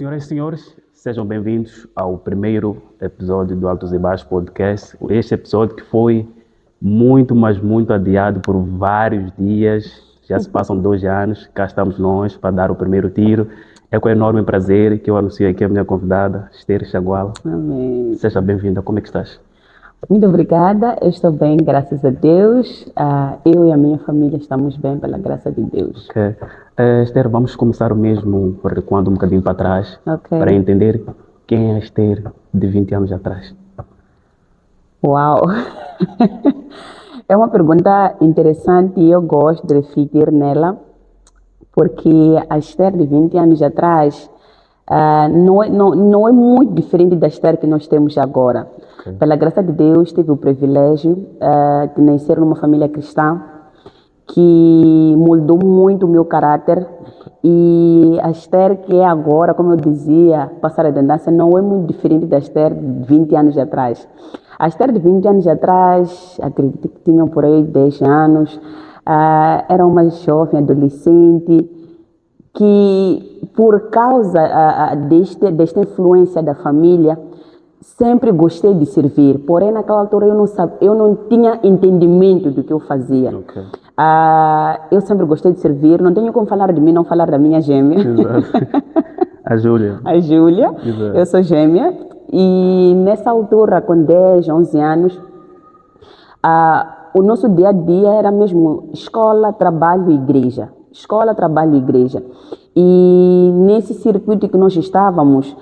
Senhoras e senhores, sejam bem-vindos ao primeiro episódio do Altos e Baixos Podcast. Este episódio que foi muito, mas muito adiado por vários dias. Já se passam 2 anos, cá estamos nós para dar o primeiro tiro. É com enorme prazer que eu anuncio aqui a minha convidada, Esther Chaguala. Amém. Seja bem-vinda, como é que estás? Muito obrigada, eu estou bem, graças a Deus. Eu e a minha família estamos bem, pela graça de Deus. Okay. Esther, vamos começar mesmo recuando um bocadinho para trás, Ok. para entender quem é a Esther de 20 anos atrás. Uau! É uma pergunta interessante e eu gosto de refletir nela, porque a Esther de 20 anos atrás não é muito diferente da Esther que nós temos agora. Okay. Pela graça de Deus, tive o privilégio de nascer numa família cristã que moldou muito o meu caráter. E a Esther que é agora, como eu dizia, passar a redundância, não é muito diferente da Esther de 20 anos atrás. A Esther de 20 anos atrás, acredito que tinham por aí 10 anos, era uma jovem adolescente que, por causa desta influência da família, sempre gostei de servir. Porém, naquela altura eu não tinha entendimento do que eu fazia. Okay. Eu sempre gostei de servir. Não tenho como falar de mim, não falar da minha gêmea. Exato. A Júlia. A Júlia. Exato. Eu sou gêmea. E nessa altura, com 10, 11 anos, o nosso dia a dia era mesmo escola, trabalho e igreja. Escola, trabalho e igreja. E nesse circuito que nós estávamos,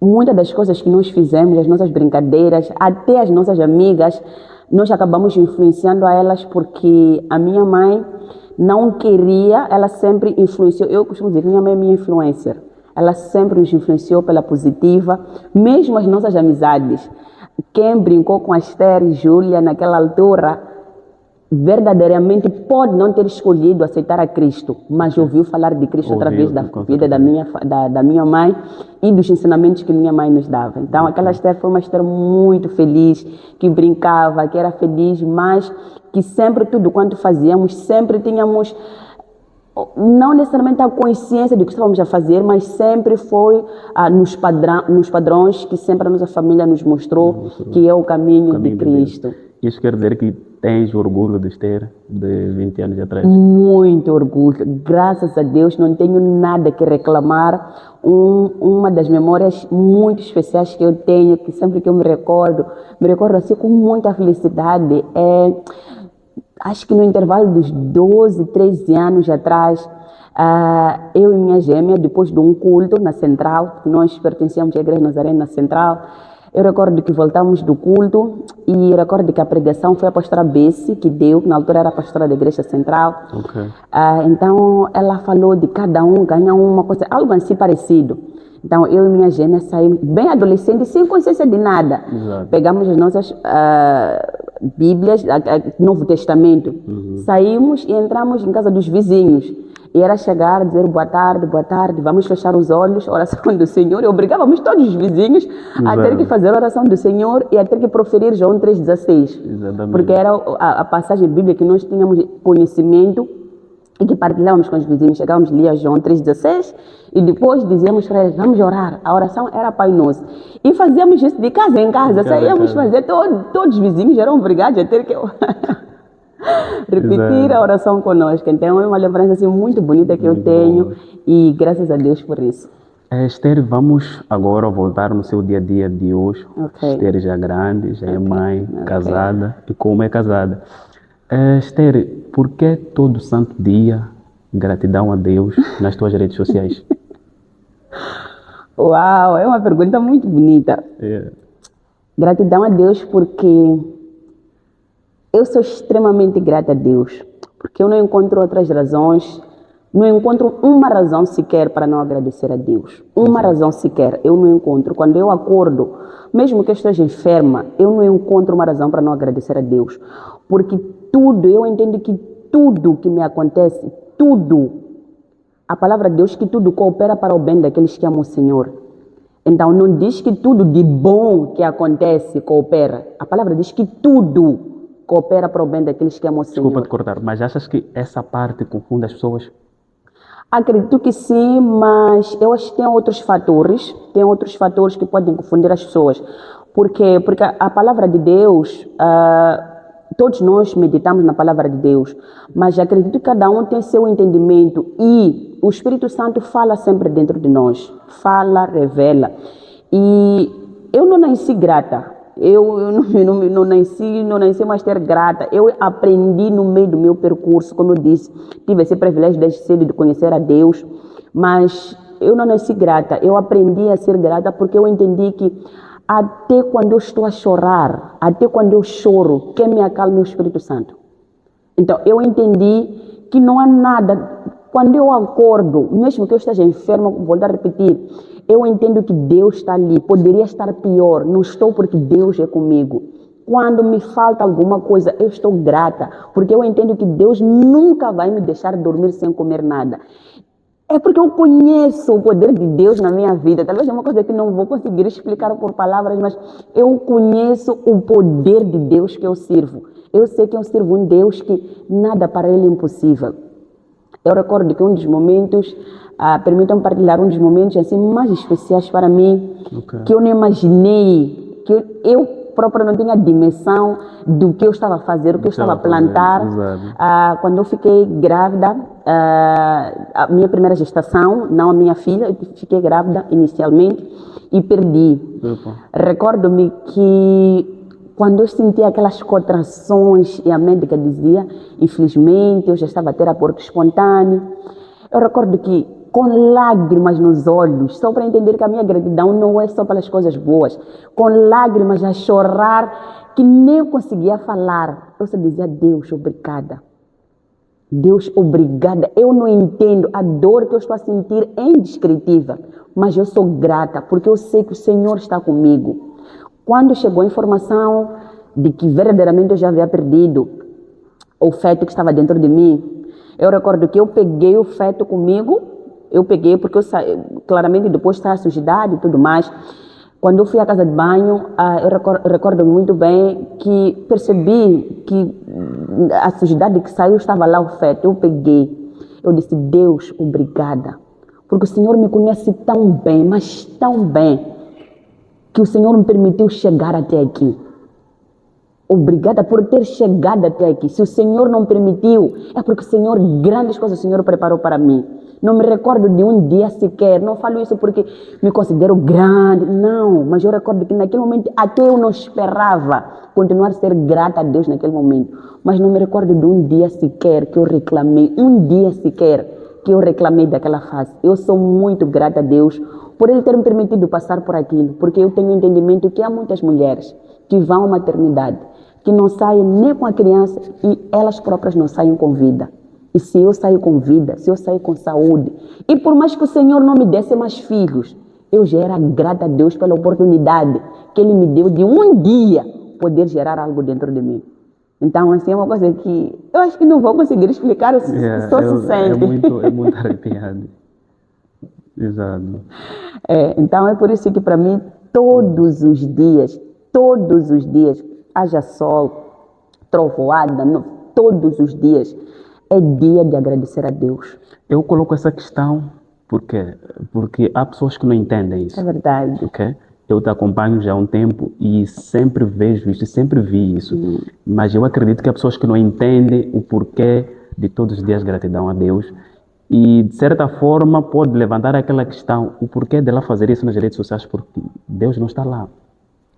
muitas das coisas que nós fizemos, as nossas brincadeiras, até as nossas amigas, nós acabamos influenciando a elas, porque a minha mãe não queria, ela sempre influenciou. Eu costumo dizer que minha mãe é minha influencer. Ela sempre nos influenciou pela positiva, mesmo as nossas amizades. Quem brincou com a Esther e Júlia naquela altura, verdadeiramente pode não ter escolhido aceitar a Cristo, mas ouviu falar de Cristo através da vida da minha mãe e dos ensinamentos que minha mãe nos dava. Então, aquela Esther foi uma Esther muito feliz, que brincava, que era feliz, mas que sempre, tudo quanto fazíamos, sempre tínhamos, não necessariamente a consciência do que estávamos a fazer, mas sempre foi nos padrões que sempre a nossa família nos mostrou, que é o caminho de Cristo. Isso quer dizer que tens orgulho de Esther de 20 anos atrás? Muito orgulho. Graças a Deus não tenho nada que reclamar. Uma das memórias muito especiais que eu tenho, que sempre que eu me recordo assim com muita felicidade, acho que no intervalo dos 12, 13 anos atrás, eu e minha gêmea, depois de um culto na Central, nós pertencíamos à Igreja Nazarena na Central, eu recordo que voltamos do culto e recordo que a pregação foi a pastora Bessie que deu, que na altura era a pastora da Igreja Central. Okay. Então ela falou de cada um ganhar uma coisa, algo assim parecido. Então eu e minha gêmea saímos bem adolescentes, sem consciência de nada. Exato. Pegamos as nossas Bíblias, Novo Testamento, saímos e entramos em casa dos vizinhos. E era chegar, dizer boa tarde, vamos fechar os olhos, oração do Senhor. E obrigávamos todos os vizinhos a ter que fazer a oração do Senhor e a ter que proferir João 3,16. Exatamente. Porque era a passagem bíblica que nós tínhamos conhecimento e que partilhávamos com os vizinhos. Chegávamos, lia João 3,16 e depois dizíamos para eles, vamos orar. A oração era Pai Nosso. E fazíamos isso de casa em casa. Saíamos fazer, todos os vizinhos eram obrigados a ter que repetir a oração conosco. Então é uma lembrança assim, muito bonita que eu tenho e graças a Deus por isso. Esther, vamos agora voltar no seu dia a dia de hoje. Okay. Esther já grande, já é mãe, casada. E como é casada? Esther, por que todo santo dia gratidão a Deus nas tuas redes sociais? Uau, é uma pergunta muito bonita. Gratidão a Deus porque eu sou extremamente grata a Deus, porque eu não encontro outras razões, não encontro uma razão sequer para não agradecer a Deus. Uma razão sequer eu não encontro. Quando eu acordo, mesmo que eu esteja enferma, eu não encontro uma razão para não agradecer a Deus. Porque eu entendo que tudo que me acontece, a palavra de Deus que tudo coopera para o bem daqueles que amam o Senhor. Então não diz que tudo de bom que acontece coopera. A palavra diz que tudo coopera para o bem daqueles que amam o Senhor. Desculpa te cortar, mas achas que essa parte confunde as pessoas? Acredito que sim, mas eu acho que tem outros fatores que podem confundir as pessoas. Por quê? Porque a palavra de Deus, todos nós meditamos na palavra de Deus, mas acredito que cada um tem seu entendimento e o Espírito Santo fala sempre dentro de nós, fala, revela. E eu não nasci grata. Eu não nasci mais ter grata. Eu aprendi no meio do meu percurso, como eu disse, tive esse privilégio desde cedo de conhecer a Deus, mas eu não nasci grata. Eu aprendi a ser grata porque eu entendi que até quando eu estou a chorar, até quando eu choro, quem me acalma é o Espírito Santo. Então eu entendi que não há nada. Quando eu acordo, mesmo que eu esteja enferma, vou a repetir, eu entendo que Deus está ali. Poderia estar pior, não estou porque Deus é comigo. Quando me falta alguma coisa, eu estou grata, porque eu entendo que Deus nunca vai me deixar dormir sem comer nada. É porque eu conheço o poder de Deus na minha vida. Talvez é uma coisa que não vou conseguir explicar por palavras, mas eu conheço o poder de Deus que eu sirvo. Eu sei que eu sirvo um Deus que nada para Ele é impossível. Eu recordo que um dos momentos, permitam partilhar um dos momentos assim mais especiais para mim, que eu não imaginei, que eu própria não tinha dimensão do que eu estava a fazer, o que eu estava a plantar. Quando eu fiquei grávida, a minha primeira gestação, não a minha filha, eu fiquei grávida inicialmente e perdi. Recordo-me que quando eu sentia aquelas contrações e a médica dizia, infelizmente, eu já estava a ter aborto espontâneo, eu recordo que com lágrimas nos olhos, só para entender que a minha gratidão não é só pelas coisas boas, com lágrimas a chorar, que nem eu conseguia falar, eu só dizia, Deus, obrigada. Deus, obrigada. Eu não entendo a dor que eu estou a sentir, é indescritível, mas eu sou grata, porque eu sei que o Senhor está comigo. Quando chegou a informação de que verdadeiramente eu já havia perdido o feto que estava dentro de mim, eu recordo que eu peguei o feto comigo, eu peguei porque claramente depois está a sujidade e tudo mais. Quando eu fui à casa de banho, eu recordo muito bem que percebi que a sujidade que saiu estava lá o feto, eu peguei. Eu disse, Deus, obrigada, porque o Senhor me conhece tão bem, mas tão bem, que o Senhor me permitiu chegar até aqui. Obrigada por ter chegado até aqui. Se o Senhor não permitiu, é porque o Senhor, grandes coisas o Senhor preparou para mim. Não me recordo de um dia sequer, não falo isso porque me considero grande, não, mas eu recordo que naquele momento até eu não esperava continuar a ser grata a Deus naquele momento, mas não me recordo de um dia sequer que eu reclamei, daquela fase. Eu sou muito grata a Deus por Ele ter me permitido passar por aquilo, porque eu tenho entendimento que há muitas mulheres que vão à maternidade, que não saem nem com a criança e elas próprias não saem com vida. E se eu saio com vida, se eu saio com saúde, e por mais que o Senhor não me desse mais filhos, eu já era grata a Deus pela oportunidade que Ele me deu de um dia poder gerar algo dentro de mim. Então, assim, é uma coisa que eu acho que não vou conseguir explicar, só se sente. É muito arrepiado. Exato. Então, é por isso que para mim, todos os dias, haja sol, trovoada, todos os dias, é dia de agradecer a Deus. Eu coloco essa questão porque há pessoas que não entendem isso. É verdade. Okay? Eu te acompanho já há um tempo e sempre vejo isso, sempre vi isso. Mas eu acredito que há pessoas que não entendem o porquê de todos os dias gratidão a Deus. E, de certa forma, pode levantar aquela questão, o porquê dela fazer isso nas redes sociais, porque Deus não está lá.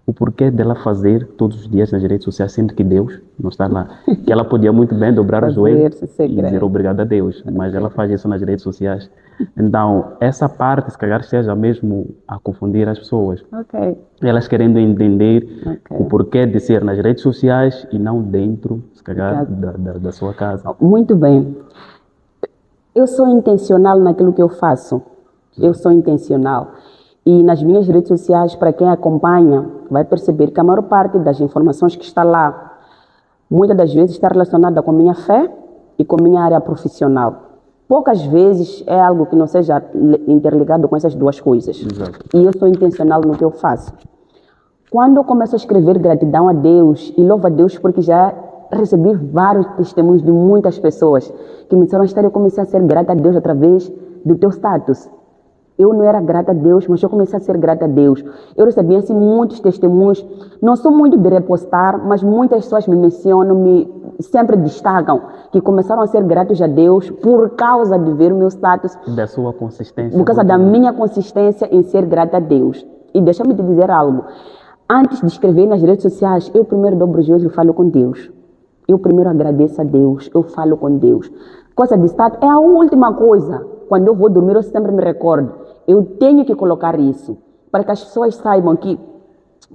O porquê dela fazer todos os dias nas redes sociais, sendo que Deus não está lá. Que ela podia muito bem dobrar o joelho e dizer obrigado a Deus, mas ela faz isso nas redes sociais. Então, essa parte, se calhar, esteja mesmo a confundir as pessoas. Elas querendo entender o porquê de ser nas redes sociais e não dentro, se calhar, da sua casa. Muito bem. Eu sou intencional naquilo que eu faço. Eu sou intencional. E nas minhas redes sociais, para quem acompanha, vai perceber que a maior parte das informações que está lá, muitas das vezes está relacionada com minha fé e com minha área profissional. Poucas vezes é algo que não seja interligado com essas duas coisas. Exato. E eu sou intencional no que eu faço. Quando eu começo a escrever gratidão a Deus e louvo a Deus porque já recebi vários testemunhos de muitas pessoas que me disseram, Esther, eu comecei a ser grata a Deus através do teu status. Eu não era grata a Deus, mas eu comecei a ser grata a Deus. Eu recebi assim muitos testemunhos. Não sou muito de repostar, mas muitas pessoas me mencionam, sempre destacam que começaram a ser gratos a Deus por causa de ver o meu status. Da sua consistência. Por causa da minha consistência em ser grata a Deus. E deixa-me te dizer algo. Antes de escrever nas redes sociais, eu primeiro dobro o joelho e falo com Deus. Eu primeiro agradeço a Deus, eu falo com Deus. Coisa de status é a última coisa. Quando eu vou dormir, eu sempre me recordo. Eu tenho que colocar isso, para que as pessoas saibam que,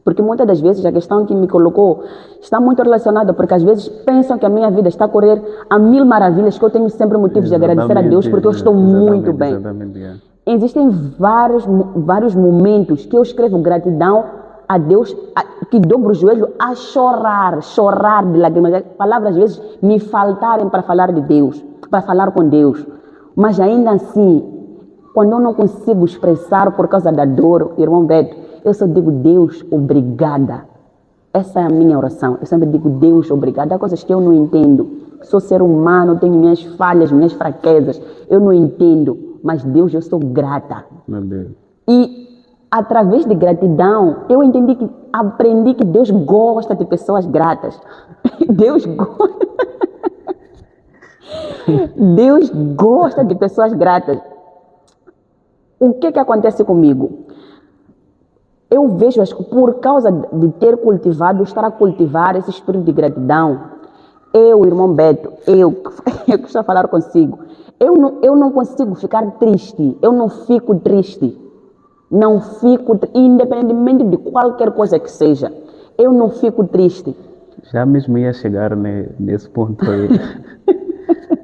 porque muitas das vezes a questão que me colocou está muito relacionada, porque às vezes pensam que a minha vida está a correr a mil maravilhas, que eu tenho sempre motivos de agradecer a Deus, porque eu estou muito bem. Existem vários momentos que eu escrevo gratidão a Deus, que dobro o joelho a chorar de lágrimas. Palavras às vezes me faltarem para falar de Deus, para falar com Deus, mas ainda assim, quando eu não consigo expressar por causa da dor, irmão Beto, eu só digo, Deus, obrigada. Essa é a minha oração. Eu sempre digo, Deus, obrigada. Há coisas que eu não entendo. Sou ser humano, tenho minhas falhas, minhas fraquezas. Eu não entendo. Mas Deus, eu sou grata. Meu Deus. E através de gratidão, eu aprendi que Deus gosta de pessoas gratas. Deus gosta. Deus gosta de pessoas gratas. O que acontece comigo? Eu vejo, acho que por causa de ter cultivado, estar a cultivar esse espírito de gratidão, eu, irmão Beto, eu estou a falar consigo, eu não consigo ficar triste, eu não fico triste, independentemente de qualquer coisa que seja, eu não fico triste. Já mesmo ia chegar nesse ponto aí.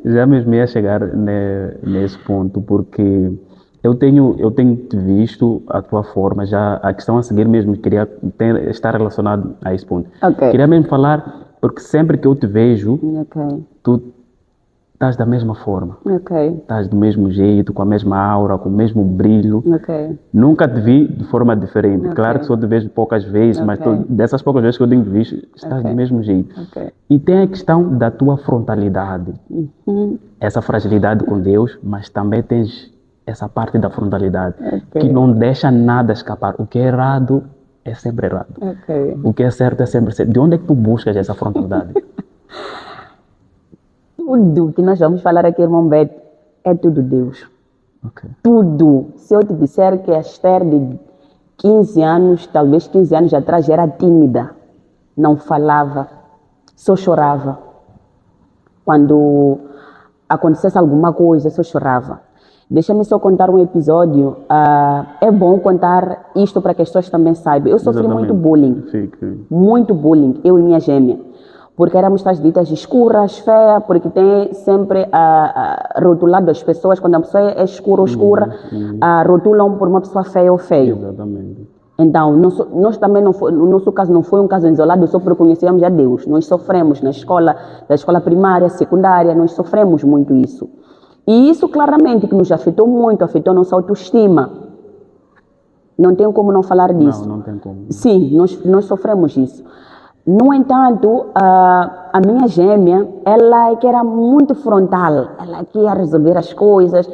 Já mesmo ia chegar nesse ponto, porque eu tenho te visto a tua forma, já a questão a seguir mesmo, queria estar relacionado a esse ponto. Okay. Queria mesmo falar, porque sempre que eu te vejo, Okay. tu estás da mesma forma. Okay. Estás do mesmo jeito, com a mesma aura, com o mesmo brilho. Okay. Nunca te vi de forma diferente. Okay. Claro que só te vejo poucas vezes, mas dessas poucas vezes que eu tenho te visto, estás do mesmo jeito. Okay. E tem a questão da tua frontalidade. Essa fragilidade com Deus, mas também tens essa parte da frontalidade, que não deixa nada escapar. O que é errado é sempre errado. O que é certo é sempre certo. De onde é que tu buscas essa frontalidade? Tudo que nós vamos falar aqui, irmão Beto, é tudo Deus. Tudo. Se eu te disser que a Esther de 15 anos, talvez 15 anos atrás, era tímida, não falava, só chorava. Quando acontecesse alguma coisa, só chorava. Deixa-me só contar um episódio. É bom contar isto para que as pessoas também saibam. Eu sofri muito bullying. Muito bullying, eu e minha gêmea. Porque éramos tais ditas escuras, feias, porque tem sempre rotulado as pessoas, quando a pessoa é escura ou escura, rotulam por uma pessoa feia ou feio. Exatamente. Então, nós também, no nosso caso, não foi um caso isolado, só porque conhecíamos a Deus. Nós sofremos na escola, da escola primária, secundária, nós sofremos muito isso. E isso claramente que nos afetou muito, afetou nossa autoestima. Não tem como não falar disso. Não tem como. Sim, nós sofremos isso. No entanto, a minha gêmea, ela que era muito frontal, ela que ia resolver as coisas.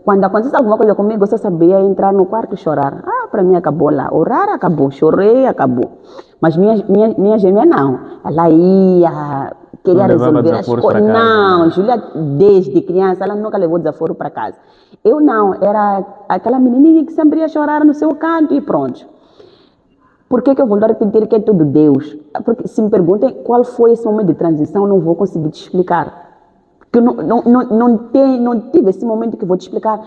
Quando acontecesse alguma coisa comigo, eu só sabia entrar no quarto e chorar. Para mim acabou lá. Orar acabou, chorei, acabou. Mas minha gêmea não. Ela ia, queria resolver as coisas. Não, Júlia, desde criança, ela nunca levou desaforo para casa. Eu não, era aquela menininha que sempre ia chorar no seu canto e pronto. Por que eu vou repetir que é tudo Deus? Porque se me perguntem qual foi esse momento de transição, não vou conseguir te explicar. Porque não tive esse momento que vou te explicar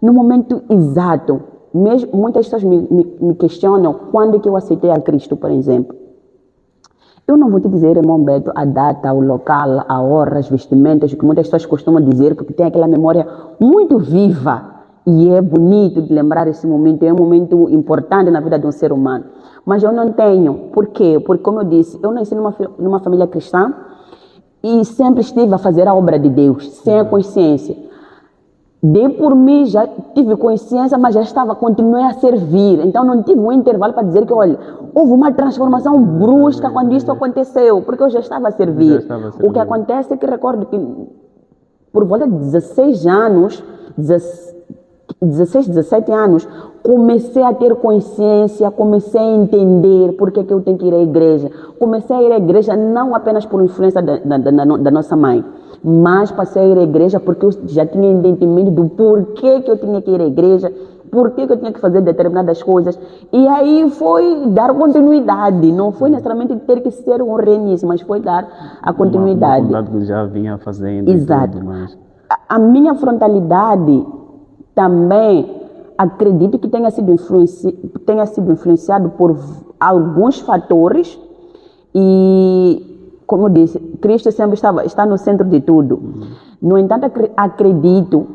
no momento exato. Mesmo, muitas pessoas me questionam quando é que eu aceitei a Cristo, por exemplo. Eu não vou te dizer, irmão Beto, a data, o local, a hora, as vestimentas, que muitas pessoas costumam dizer, porque tem aquela memória muito viva. E é bonito de lembrar esse momento, é um momento importante na vida de um ser humano. Mas eu não tenho. Por quê? Porque, como eu disse, eu nasci numa família cristã e sempre estive a fazer a obra de Deus, sem a consciência. dei por mim, já tive consciência, mas continuei a servir. Então não tive um intervalo para dizer que, olha, houve uma transformação brusca quando isso aconteceu, porque eu já estava a servir. O que acontece é que recordo que por volta de 16 anos, 16, 17 anos, comecei a ter consciência, comecei a entender por que eu tenho que ir à igreja. Comecei a ir à igreja não apenas por influência da nossa mãe, mas passei a ir à igreja porque eu já tinha entendimento do porquê que eu tinha que ir à igreja, porquê que eu tinha que fazer determinadas coisas. E aí foi dar continuidade, não foi necessariamente ter que ser um reinício, mas foi dar a continuidade. Uma que já vinha fazendo. Exato. E tudo mais. A minha frontalidade também acredito que tenha sido influenciado por alguns fatores e, como eu disse, Cristo sempre está no centro de tudo. No entanto, acredito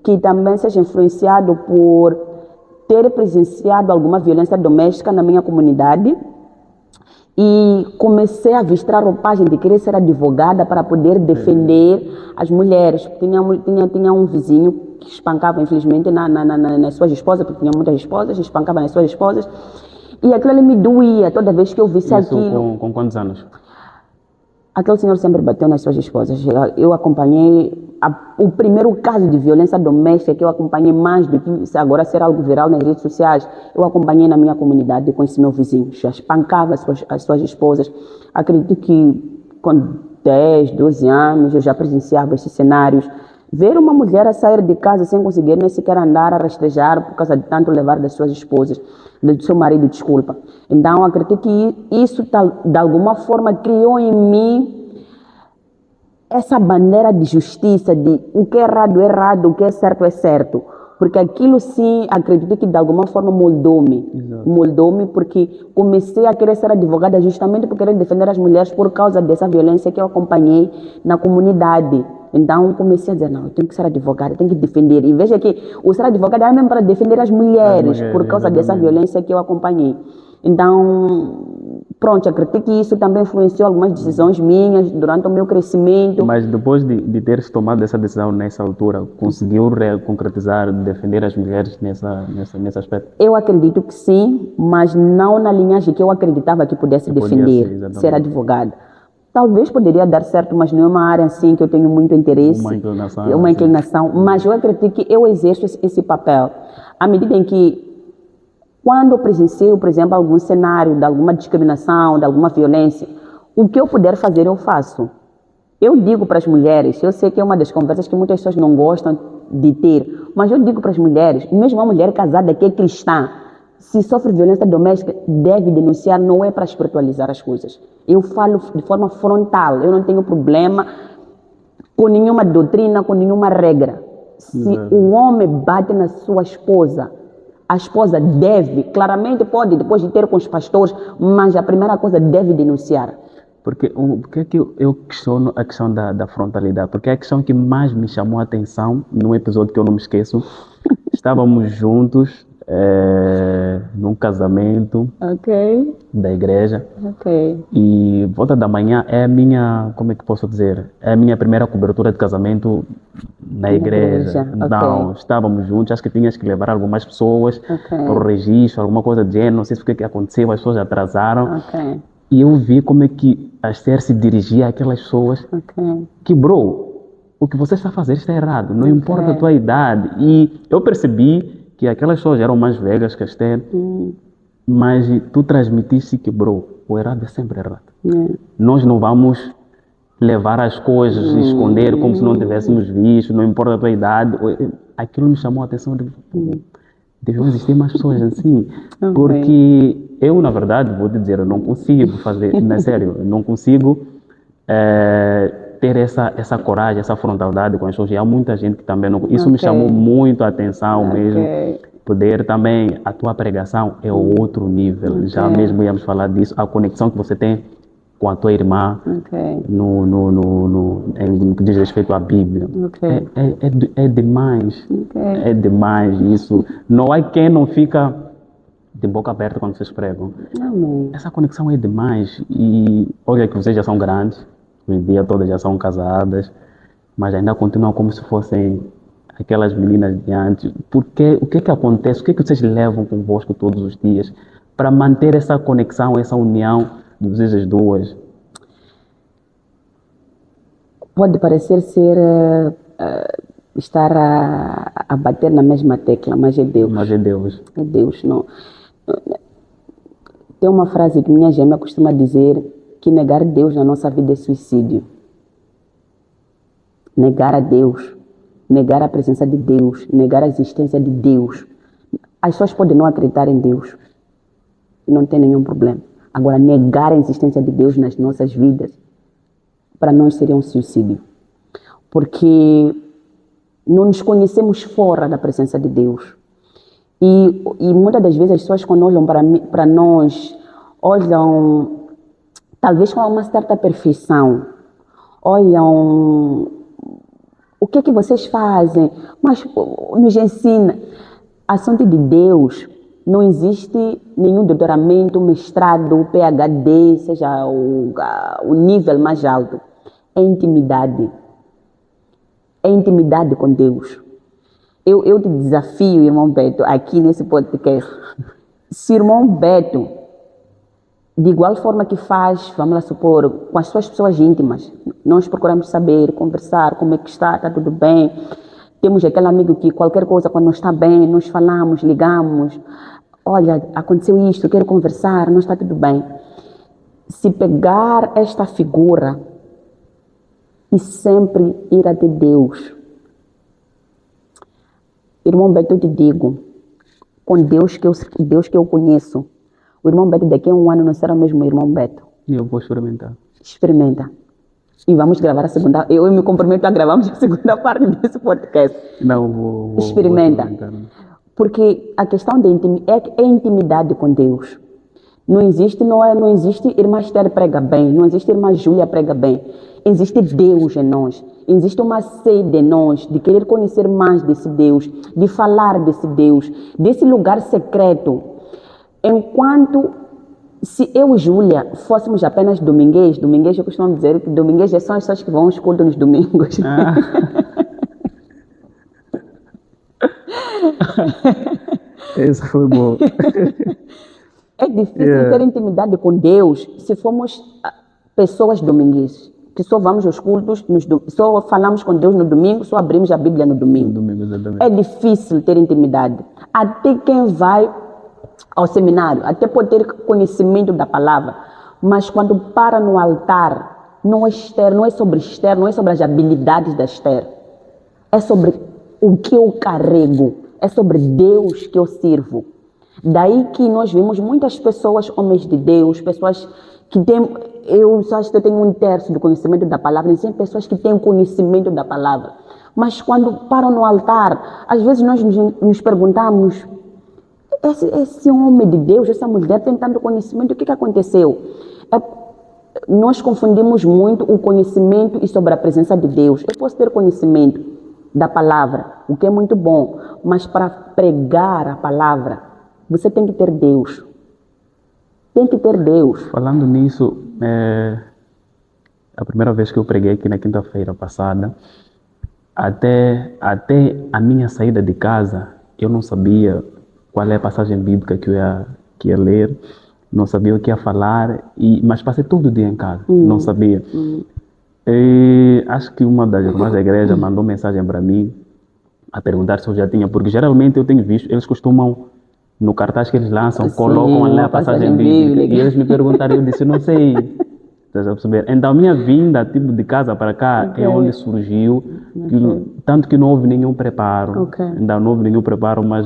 que também seja influenciado por ter presenciado alguma violência doméstica na minha comunidade e comecei a vestir a roupagem de querer ser advogada para poder defender as mulheres. Tinha um vizinho que espancava, infelizmente, nas suas esposas, porque tinha muitas esposas, espancava nas suas esposas. E aquilo ali me doía toda vez que eu visse aquilo. Com quantos anos? Aquele senhor sempre bateu nas suas esposas. Eu acompanhei o primeiro caso de violência doméstica que eu acompanhei mais do que agora ser algo viral nas redes sociais. Eu acompanhei na minha comunidade com esse meu vizinho. Já espancava as suas esposas. Acredito que com 10, 12 anos eu já presenciava esses cenários. Ver uma mulher a sair de casa sem conseguir nem sequer andar a rastejar por causa de tanto levar das suas esposas, do seu marido, desculpa. Então, acredito que isso, de alguma forma, criou em mim essa bandeira de justiça, de o que é errado, o que é certo. Porque aquilo sim, acredito que de alguma forma moldou-me. Moldou-me porque comecei a querer ser advogada justamente por querer defender as mulheres por causa dessa violência que eu acompanhei na comunidade. Então comecei a dizer, não, eu tenho que ser advogada, eu tenho que defender. E veja que o ser advogada era mesmo para defender as mulheres por causa dessa violência que eu acompanhei. Então, pronto, acredito que isso também influenciou algumas decisões minhas durante o meu crescimento. Mas depois de teres tomado essa decisão nessa altura, conseguiu concretizar, defender as mulheres nesse aspecto? Eu acredito que sim, mas não na linhagem que eu acreditava que pudesse defender, ser advogada. Talvez poderia dar certo, mas não é uma área assim que eu tenho muito interesse. Uma inclinação. Mas eu acredito que eu exerço esse papel. À medida em que, quando eu presencio, por exemplo, algum cenário de alguma discriminação, de alguma violência, o que eu puder fazer, eu faço. Eu digo para as mulheres, eu sei que é uma das conversas que muitas pessoas não gostam de ter, mas eu digo para as mulheres, mesmo uma mulher casada que é cristã, se sofre violência doméstica, deve denunciar, não é para espiritualizar as coisas. Eu falo de forma frontal, eu não tenho problema com nenhuma doutrina, com nenhuma regra. Se o homem bate na sua esposa, a esposa deve, claramente pode, depois de ter com os pastores, mas a primeira coisa deve denunciar. Porque é que eu questiono a questão da frontalidade? Porque é a questão que mais me chamou a atenção, num episódio que eu não me esqueço, estávamos juntos, num casamento da igreja. E volta da manhã é a minha, como é que posso dizer? É a minha primeira cobertura de casamento na igreja. Então, estávamos juntos, acho que tinhas que levar algumas pessoas para o registro, alguma coisa de género, não sei se o que aconteceu, as pessoas atrasaram. E eu vi como é que a Esther se dirigia àquelas pessoas que, bro, o que você está a fazer está errado, não importa a tua idade. E eu percebi que aquelas pessoas eram mais velhas que a Esther, mas tu transmitiste que, bro, o errado é sempre errado. Nós não vamos levar as coisas e esconder como se não tivéssemos visto, não importa a tua idade. Aquilo me chamou a atenção de deviam existir mais pessoas assim, porque eu, na verdade, vou te dizer, eu não consigo fazer, não é sério, eu não consigo ter essa coragem, essa frontalidade com as pessoas. E há muita gente que também não. Isso me chamou muito a atenção mesmo. Poder também, a tua pregação é outro nível. Já mesmo íamos falar disso, a conexão que você tem com a tua irmã no que diz respeito à Bíblia. É demais. É demais isso. Não há quem não fica de boca aberta quando vocês pregam. Essa conexão é demais. E olha que vocês já são grandes. Hoje em dia todas já são casadas, mas ainda continuam como se fossem aquelas meninas de antes? O que é que acontece? O que é que vocês levam convosco todos os dias para manter essa conexão, essa união de vocês as duas? Pode parecer ser estar a bater na mesma tecla, mas é Deus. Mas é Deus. É Deus, não. Tem uma frase que minha gêmea costuma dizer, que negar Deus na nossa vida é suicídio. Negar a Deus, negar a presença de Deus, negar a existência de Deus. As pessoas podem não acreditar em Deus, não tem nenhum problema. Agora, negar a existência de Deus nas nossas vidas, para nós seria um suicídio. Porque não nos conhecemos fora da presença de Deus. E muitas das vezes as pessoas, quando olham para nós, olham talvez com uma certa perfeição, olham o que é que vocês fazem, mas nos ensina. Assunto de Deus, não existe nenhum doutoramento, mestrado, PhD, seja o nível mais alto. É intimidade. É intimidade com Deus. Eu te desafio, irmão Beto, aqui nesse podcast. Se o irmão Beto, de igual forma que faz, vamos lá supor, com as suas pessoas íntimas, nós procuramos saber, conversar, como é que está tudo bem. Temos aquele amigo que qualquer coisa, quando não está bem, nós falamos, ligamos. Olha, aconteceu isto, quero conversar, não está tudo bem. Se pegar esta figura e sempre ir até Deus. Irmão Beto, eu te digo, com Deus que eu conheço, o irmão Beto daqui a um ano não será o mesmo irmão Beto. E eu vou experimentar. Experimenta. E vamos gravar a segunda. Eu me comprometo a gravarmos a segunda parte desse podcast. Não, vou Experimenta. Porque a questão é intimidade com Deus. Não existe irmã Esther prega bem, não existe irmã Júlia prega bem. Existe Deus em nós. Existe uma sede em nós de querer conhecer mais desse Deus, de falar desse Deus, desse lugar secreto. Enquanto, se eu e Júlia fôssemos apenas dominguês eu costumo dizer que dominguês são as pessoas que vão aos cultos nos domingos. Isso foi bom. É difícil ter intimidade com Deus se formos pessoas domingues, que só vamos aos cultos, só falamos com Deus no domingo, só abrimos a Bíblia no domingo. É difícil ter intimidade. Até quem vai ao seminário, até pode ter conhecimento da palavra, mas quando para no altar, não é Esther, não é sobre Esther, não é sobre as habilidades da Esther, é sobre o que eu carrego, é sobre Deus que eu sirvo. Daí que nós vimos muitas pessoas, homens de Deus, pessoas que têm, eu acho que eu tenho 1/3 do conhecimento da palavra, existem pessoas que têm conhecimento da palavra, mas quando param no altar, às vezes nós nos perguntamos, esse homem de Deus, essa mulher tem tanto conhecimento, o que aconteceu? Nós confundimos muito o conhecimento e sobre a presença de Deus. Eu posso ter conhecimento da palavra, o que é muito bom, mas para pregar a palavra, você tem que ter Deus. Tem que ter Deus. Falando nisso, a primeira vez que eu preguei aqui na quinta-feira passada, até a minha saída de casa, eu não sabia qual é a passagem bíblica que ia ler, não sabia o que ia falar, mas passei todo o dia em casa, não sabia. E acho que uma das irmãs da igreja mandou mensagem para mim, a perguntar se eu já tinha, porque geralmente eu tenho visto, eles costumam, no cartaz que eles lançam, colocam ali a passagem bíblica, e eles me perguntaram, eu disse, não sei, estás a perceber? Então a minha vinda tipo, de casa para cá é onde surgiu, tanto que não houve nenhum preparo, ainda não houve nenhum preparo, mas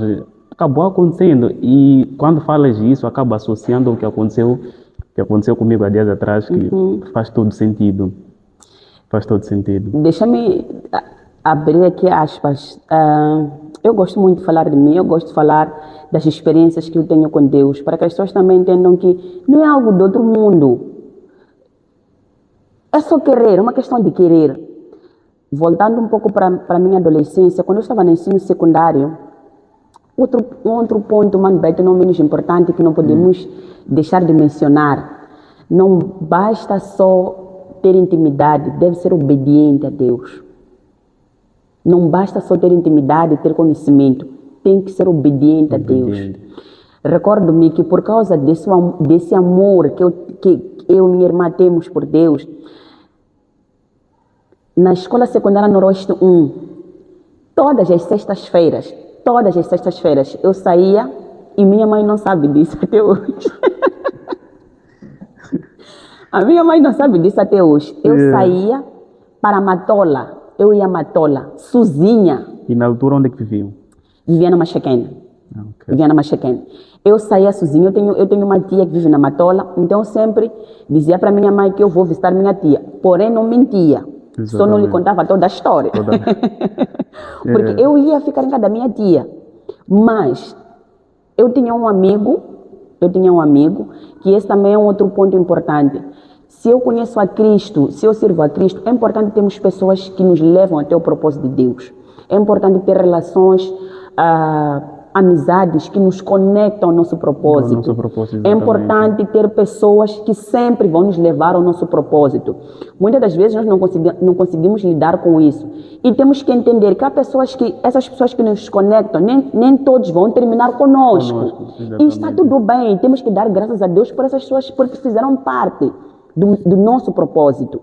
acabou acontecendo, e quando falas isso, acaba associando o que aconteceu comigo há dias atrás, que faz todo sentido. Faz todo sentido. Deixa-me abrir aqui aspas. Eu gosto muito de falar de mim, eu gosto de falar das experiências que eu tenho com Deus, para que as pessoas também entendam que não é algo de outro mundo. É só querer, é uma questão de querer. Voltando um pouco para a minha adolescência, quando eu estava no ensino secundário, outro ponto, mano, Beto, não menos importante, que não podemos deixar de mencionar, não basta só ter intimidade, deve ser obediente a Deus. Não basta só ter intimidade, ter conhecimento. Tem que ser obediente a Deus. Recordo-me que por causa desse amor que eu e minha irmã temos por Deus, na escola secundária Noroeste 1, todas as sextas-feiras, eu saía e minha mãe não sabe disso até hoje. A minha mãe não sabe disso até hoje. Eu saía para Matola. Eu ia a Matola, sozinha. E na altura onde é que viviam? Vivia na Machaquene. Vivia na Machaquene. Eu saía sozinha. Eu tenho uma tia que vive na Matola. Então eu sempre dizia para minha mãe que eu vou visitar minha tia. Porém não mentia. Exatamente. Só não lhe contava toda a história. Porque eu ia ficar em casa da minha tia. Mas eu tinha um amigo que esse também é um outro ponto importante. Se eu conheço a Cristo, se eu sirvo a Cristo, é importante termos pessoas que nos levam até o propósito de Deus. É importante ter relações, amizades que nos conectam ao nosso propósito. É importante ter pessoas que sempre vão nos levar ao nosso propósito. Muitas das vezes nós não conseguimos lidar com isso. E temos que entender que há essas pessoas que nos conectam, nem todos vão terminar conosco. E está tudo bem, temos que dar graças a Deus por essas pessoas, porque fizeram parte do nosso propósito.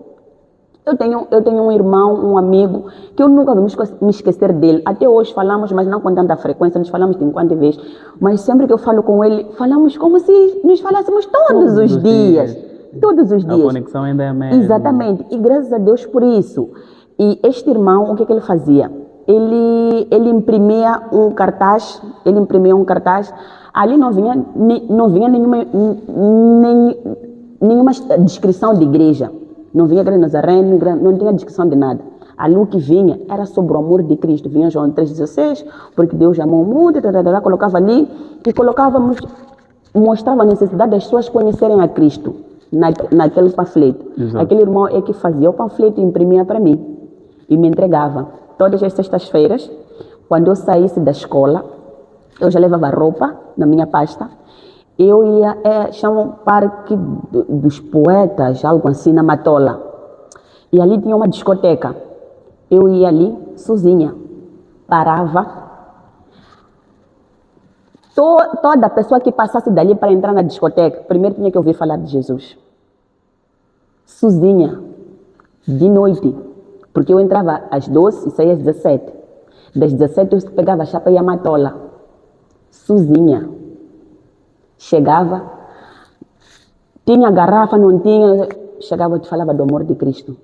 Eu tenho um irmão, um amigo, que eu nunca vou me esquecer dele. Até hoje falamos, mas não com tanta frequência, nos falamos de 50 vezes. Mas sempre que eu falo com ele, falamos como se nos falássemos todos os dias. Todos os dias. A conexão ainda é a mesma. Exatamente. E graças a Deus por isso. E este irmão, o que ele fazia? Ele imprimia um cartaz. Ali não vinha nenhuma descrição de igreja. Não vinha Igreja Nazareno, não tinha descrição de nada. Ali o que vinha era sobre o amor de Cristo. Vinha João 3,16, porque Deus amou o mundo, colocava ali e mostrava a necessidade das pessoas conhecerem a Cristo naquele panfleto. Exato. Aquele irmão é que fazia o panfleto e imprimia para mim e me entregava. Todas as sextas-feiras, quando eu saísse da escola, eu já levava roupa na minha pasta. Eu ia, chamam Parque dos Poetas, algo assim, na Matola. E ali tinha uma discoteca. Eu ia ali sozinha, parava. Toda pessoa que passasse dali para entrar na discoteca, primeiro tinha que ouvir falar de Jesus. Sozinha, de noite. Porque eu entrava às 12 e saía às 17. Das 17 eu pegava a chapa e ia a Matola. Sozinha. Chegava, tinha garrafa, não tinha, chegava e te falava do amor de Cristo.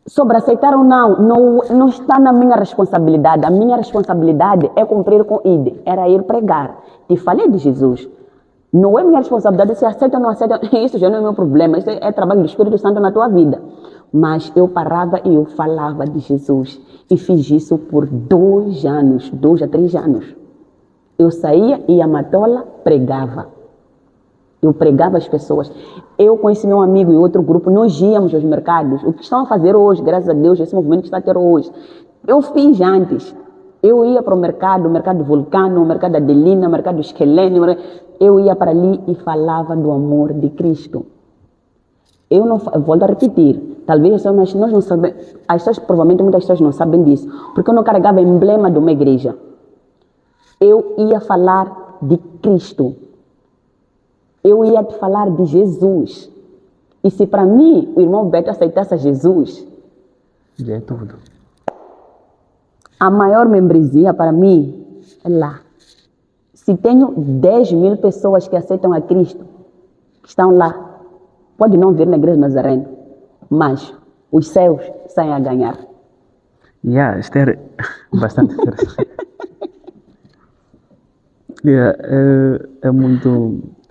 Sobre aceitar ou não está na minha responsabilidade. A minha responsabilidade é cumprir com ID, era ir pregar. Te falei de Jesus. Não é minha responsabilidade se aceita ou não aceita, isso já não é meu problema, isso é trabalho do Espírito Santo na tua vida. Mas eu parava e eu falava de Jesus. E fiz isso por 2 a 3 anos. Eu saía, ia a Matola, pregava. Eu pregava as pessoas. Eu conheci meu amigo e outro grupo, nós íamos aos mercados. O que estão a fazer hoje, graças a Deus, esse movimento que está a ter hoje. Eu fiz antes. Eu ia para o mercado Vulcano, o mercado Adelina, o mercado Esquelene. Eu ia para ali e falava do amor de Cristo. Eu não volto a repetir. Talvez nós não sabemos. Provavelmente muitas pessoas não sabem disso. Porque eu não carregava emblema de uma igreja. Eu ia falar de Cristo. Eu ia te falar de Jesus. E se para mim o irmão Beto aceitasse a Jesus, já é tudo. A maior membresia para mim é lá. Se tenho 10.000 pessoas que aceitam a Cristo, que estão lá, pode não vir na Igreja Nazareno, mas os céus saem a ganhar. Esther, bastante interessante. É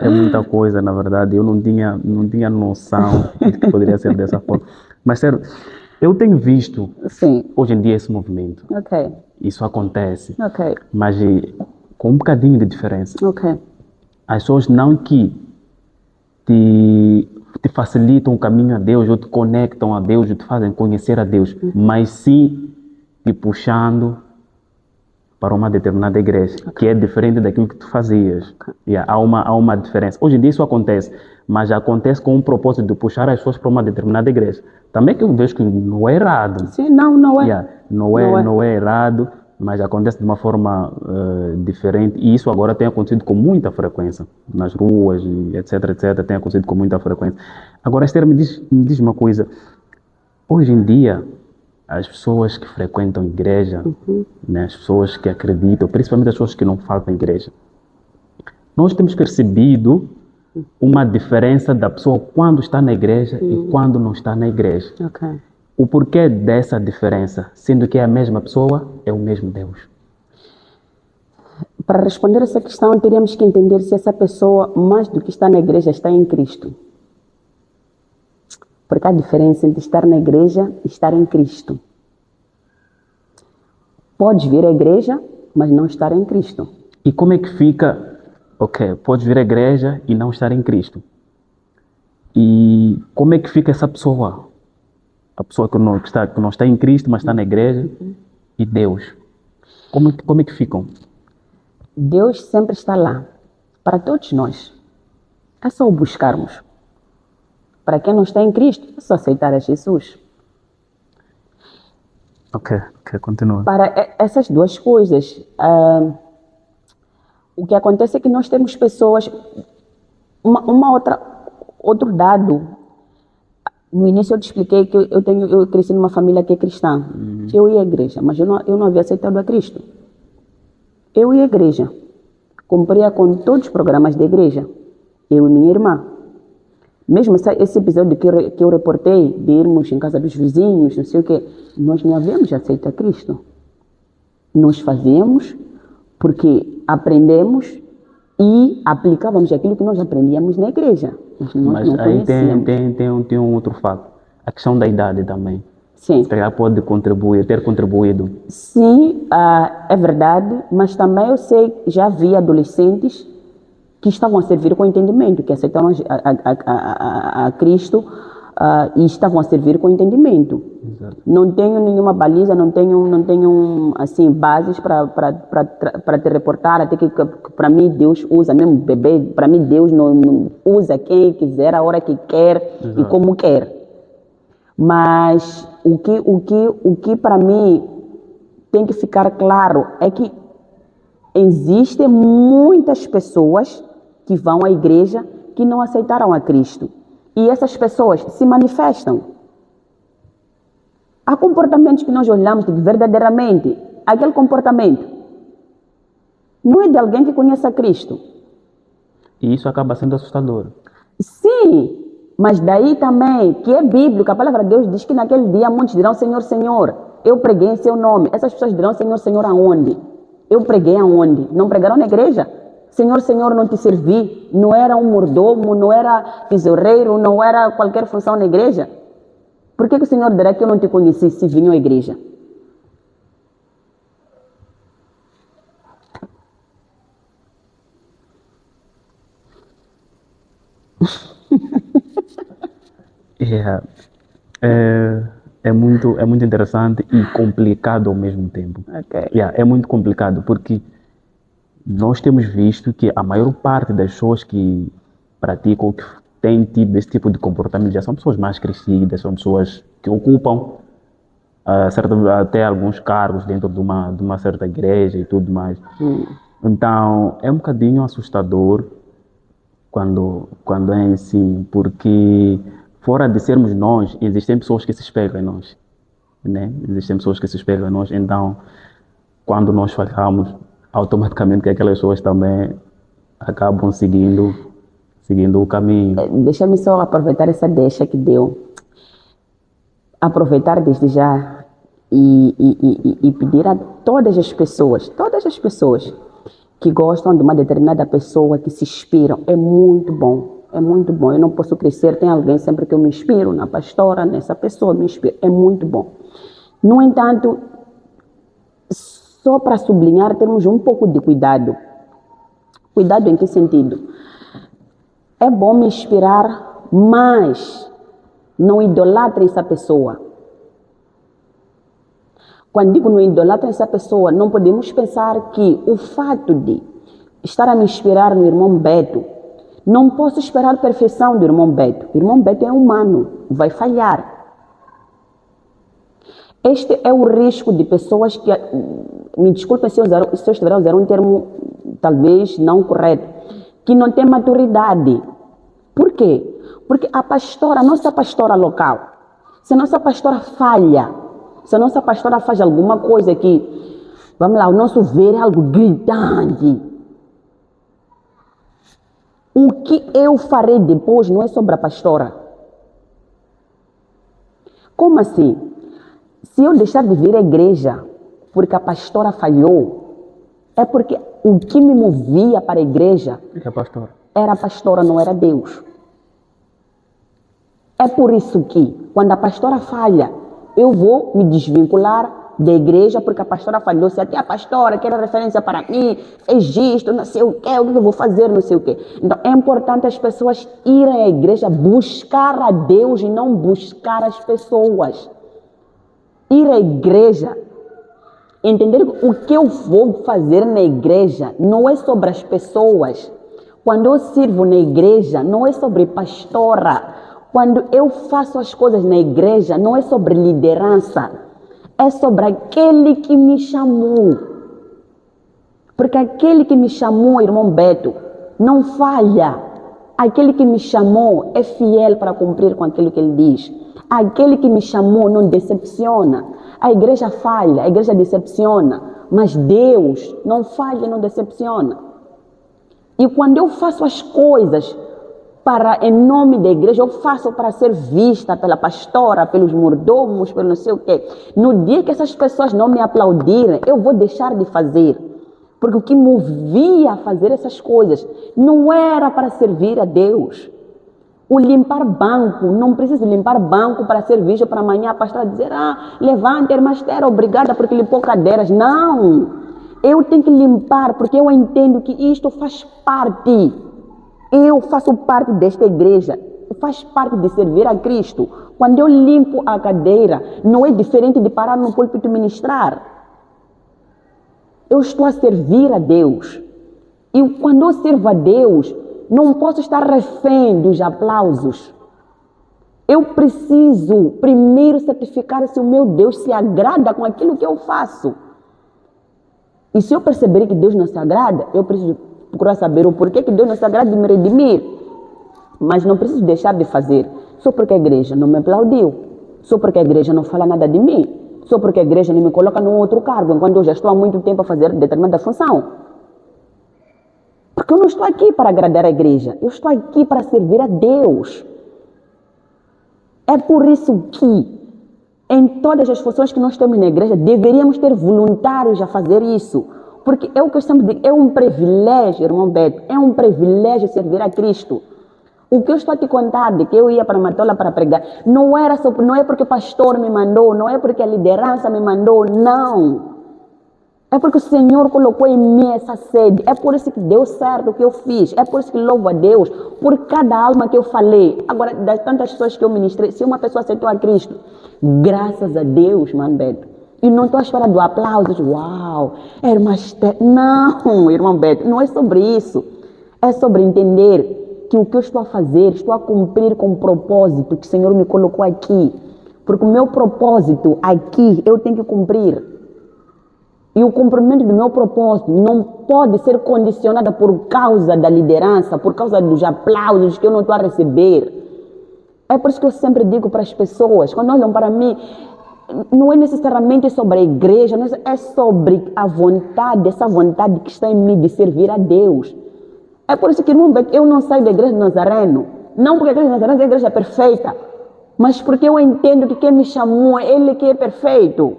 muita coisa, na verdade. Eu não tinha noção de que poderia ser dessa forma. Mas, sério, eu tenho visto, sim, hoje em dia esse movimento. Okay. Isso acontece. Okay. Mas com um bocadinho de diferença. Okay. As pessoas não que te facilitam o caminho a Deus, ou te conectam a Deus, ou te fazem conhecer a Deus, mas sim te puxando para uma determinada igreja, que é diferente daquilo que tu fazias. Yeah, há uma diferença. Hoje em dia isso acontece, mas acontece com o propósito de puxar as pessoas para uma determinada igreja. Também que eu vejo que não é errado. Sim, não é. Yeah, não é errado, mas acontece de uma forma diferente. E isso agora tem acontecido com muita frequência. Nas ruas, e etc, tem acontecido com muita frequência. Agora, Esther, me diz uma coisa. Hoje em dia, as pessoas que frequentam igreja, né, as pessoas que acreditam, principalmente as pessoas que não faltam igreja, nós temos percebido uma diferença da pessoa quando está na igreja e quando não está na igreja. Ok. O porquê dessa diferença, sendo que é a mesma pessoa, é o mesmo Deus? Para responder essa questão, teríamos que entender se essa pessoa, mais do que está na igreja, está em Cristo. Porque há diferença entre estar na igreja e estar em Cristo. Podes vir à igreja, mas não estar em Cristo. E como é que fica, podes vir à igreja e não estar em Cristo? E como é que fica essa pessoa? A pessoa que não está em Cristo, mas está na igreja, e Deus? Como é que ficam? Deus sempre está lá, para todos nós. É só o buscarmos. Para quem não está em Cristo, é só aceitar a Jesus. Ok, continua. Para essas duas coisas, o que acontece é que nós temos pessoas, outro dado. No início eu te expliquei que eu cresci numa família que é cristã. Eu ia à igreja, mas eu não havia aceitado a Cristo. Eu ia à igreja, cumpria com todos os programas da igreja, eu e minha irmã. Mesmo esse episódio que eu reportei, de irmos em casa dos vizinhos, não sei o quê, nós não havíamos aceito a Cristo. Nós fazíamos porque aprendemos e aplicávamos aquilo que nós aprendíamos na igreja. Mas não aí conhecíamos. tem um outro fato. A questão da idade também. Sim. Se calhar pode ter contribuído. Sim, é verdade, mas também eu sei, já vi adolescentes que estavam a servir com entendimento, que aceitaram a Cristo e estavam a servir com entendimento. Exato. Não tenho nenhuma baliza, não tenho assim, bases para te reportar, até que para mim Deus usa, mesmo bebê, para mim Deus não usa quem quiser, a hora que quer. Exato. E como quer. Mas o que para mim tem que ficar claro é que existem muitas pessoas que vão à igreja que não aceitaram a Cristo. E essas pessoas se manifestam. Há comportamentos que nós olhamos de que verdadeiramente aquele comportamento não é de alguém que conhece a Cristo. E isso acaba sendo assustador. Sim, mas daí também, que é bíblico, a palavra de Deus diz que naquele dia muitos dirão Senhor, Senhor, eu preguei em seu nome. Essas pessoas dirão Senhor, Senhor, aonde? Eu preguei aonde? Não pregaram na igreja? Senhor, Senhor, não te servi, não era um mordomo, não era tesoureiro, não era qualquer função na igreja. Por que o Senhor dirá que eu não te conheci se vinha à igreja? É muito interessante e complicado ao mesmo tempo. Okay. É muito complicado porque nós temos visto que a maior parte das pessoas que praticam, que têm tido esse tipo de comportamento, já são pessoas mais crescidas, são pessoas que ocupam até alguns cargos dentro de uma certa igreja e tudo mais. Então, é um bocadinho assustador quando é assim, porque fora de sermos nós, existem pessoas que se espelham em nós, né? Existem pessoas que se espelham em nós, então, quando nós falhamos, automaticamente que aquelas pessoas também acabam seguindo o caminho. Deixa-me só aproveitar essa deixa que deu. Aproveitar desde já e pedir a todas as pessoas que gostam de uma determinada pessoa, que se inspiram, é muito bom. É muito bom. Eu não posso crescer, tem alguém sempre que eu me inspiro, na pastora, nessa pessoa me inspiro. É muito bom. No entanto, só para sublinhar, temos um pouco de cuidado. Cuidado em que sentido? É bom me inspirar, mas não idolatre essa pessoa. Quando digo não idolatra essa pessoa, não podemos pensar que o fato de estar a me inspirar no irmão Beto, não posso esperar perfeição do irmão Beto. O irmão Beto é humano, vai falhar. Este é o risco de pessoas que, me desculpem se eu estiver a usar um termo talvez não correto, que não tem maturidade. Por quê? Porque a nossa pastora local, se a nossa pastora falha, se a nossa pastora faz alguma coisa que, vamos lá, o nosso ver é algo gritante, o que eu farei depois não é sobre a pastora. Como assim? Se eu deixar de vir à igreja porque a pastora falhou, é porque o que me movia para a igreja era a pastora, não era Deus. É por isso que, quando a pastora falha, eu vou me desvincular da igreja porque a pastora falhou. Se até a pastora quer referência para mim, fez isto, não sei o que eu vou fazer, não sei o que. Então é importante as pessoas irem à igreja buscar a Deus e não buscar as pessoas. Ir à igreja, entender o que eu vou fazer na igreja não é sobre as pessoas. Quando eu sirvo na igreja, não é sobre pastora. Quando eu faço as coisas na igreja, não é sobre liderança. É sobre aquele que me chamou. Porque aquele que me chamou, irmão Beto, não falha. Aquele que me chamou é fiel para cumprir com aquilo que ele diz. Aquele que me chamou não decepciona. A igreja falha, a igreja decepciona. Mas Deus não falha, não decepciona. E quando eu faço as coisas em nome da igreja, eu faço para ser vista pela pastora, pelos mordomos, pelo não sei o quê. No dia que essas pessoas não me aplaudirem, eu vou deixar de fazer. Porque o que movia a fazer essas coisas não era para servir a Deus. O limpar banco, não preciso limpar banco para ser visto para amanhã a pastora dizer, levante, irmã Esther, obrigada porque limpou cadeiras. Não, eu tenho que limpar porque eu entendo que isto faz parte. Eu faço parte desta igreja, faz parte de servir a Cristo. Quando eu limpo a cadeira, não é diferente de parar no púlpito e ministrar. Eu estou a servir a Deus. E quando eu sirvo a Deus, não posso estar refém dos aplausos. Eu preciso primeiro certificar se o meu Deus se agrada com aquilo que eu faço. E se eu perceber que Deus não se agrada, eu preciso procurar saber o porquê que Deus não se agrada de me redimir. Mas não preciso deixar de fazer. Só porque a igreja não me aplaudiu. Só porque a igreja não fala nada de mim. Só porque a igreja não me coloca num outro cargo, enquanto eu já estou há muito tempo a fazer determinada função. Porque eu não estou aqui para agradar a igreja. Eu estou aqui para servir a Deus. É por isso que, em todas as funções que nós temos na igreja, deveríamos ter voluntários a fazer isso. Porque é o que eu sempre digo, é um privilégio, irmão Beto, é um privilégio servir a Cristo. O que eu estou a te contar de que eu ia para Matola para pregar, não é porque o pastor me mandou, não é porque a liderança me mandou, não. É porque o Senhor colocou em mim essa sede. É por isso que deu certo o que eu fiz. É por isso que louvo a Deus por cada alma que eu falei. Agora, das tantas pessoas que eu ministrei, se uma pessoa aceitou a Cristo, graças a Deus, irmão Beto. E não estou à espera do aplauso, uau, irmã Esther. Não, irmão Beto, não é sobre isso. É sobre entender que o que eu estou a fazer, estou a cumprir com o propósito que o Senhor me colocou aqui. Porque o meu propósito aqui, eu tenho que cumprir. E o cumprimento do meu propósito não pode ser condicionado por causa da liderança, por causa dos aplausos que eu não estou a receber. É por isso que eu sempre digo para as pessoas, quando olham para mim, não é necessariamente sobre a igreja, é sobre a vontade, essa vontade que está em mim de servir a Deus. É por isso que eu não saio da igreja de Nazareno. Não porque a igreja de Nazareno é a igreja perfeita, mas porque eu entendo que quem me chamou é Ele que é perfeito.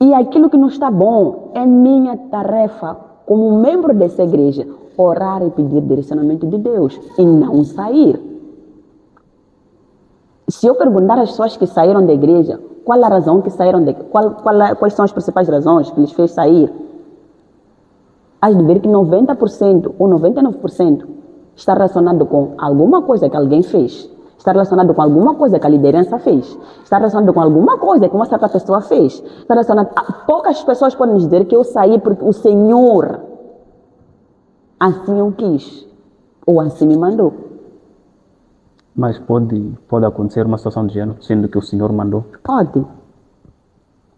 E aquilo que não está bom é minha tarefa, como membro dessa igreja, orar e pedir direcionamento de Deus e não sair. Se eu perguntar às pessoas que saíram da igreja, qual a razão que saíram quais são as principais razões que lhes fez sair? Hás de ver que 90% ou 99% está relacionado com alguma coisa que alguém fez. Está relacionado com alguma coisa que a liderança fez. Está relacionado com alguma coisa que uma certa pessoa fez. Está relacionado... Poucas pessoas podem nos dizer que eu saí porque o Senhor assim eu quis. Ou assim me mandou. Mas pode acontecer uma situação de género, sendo que o Senhor mandou? Pode.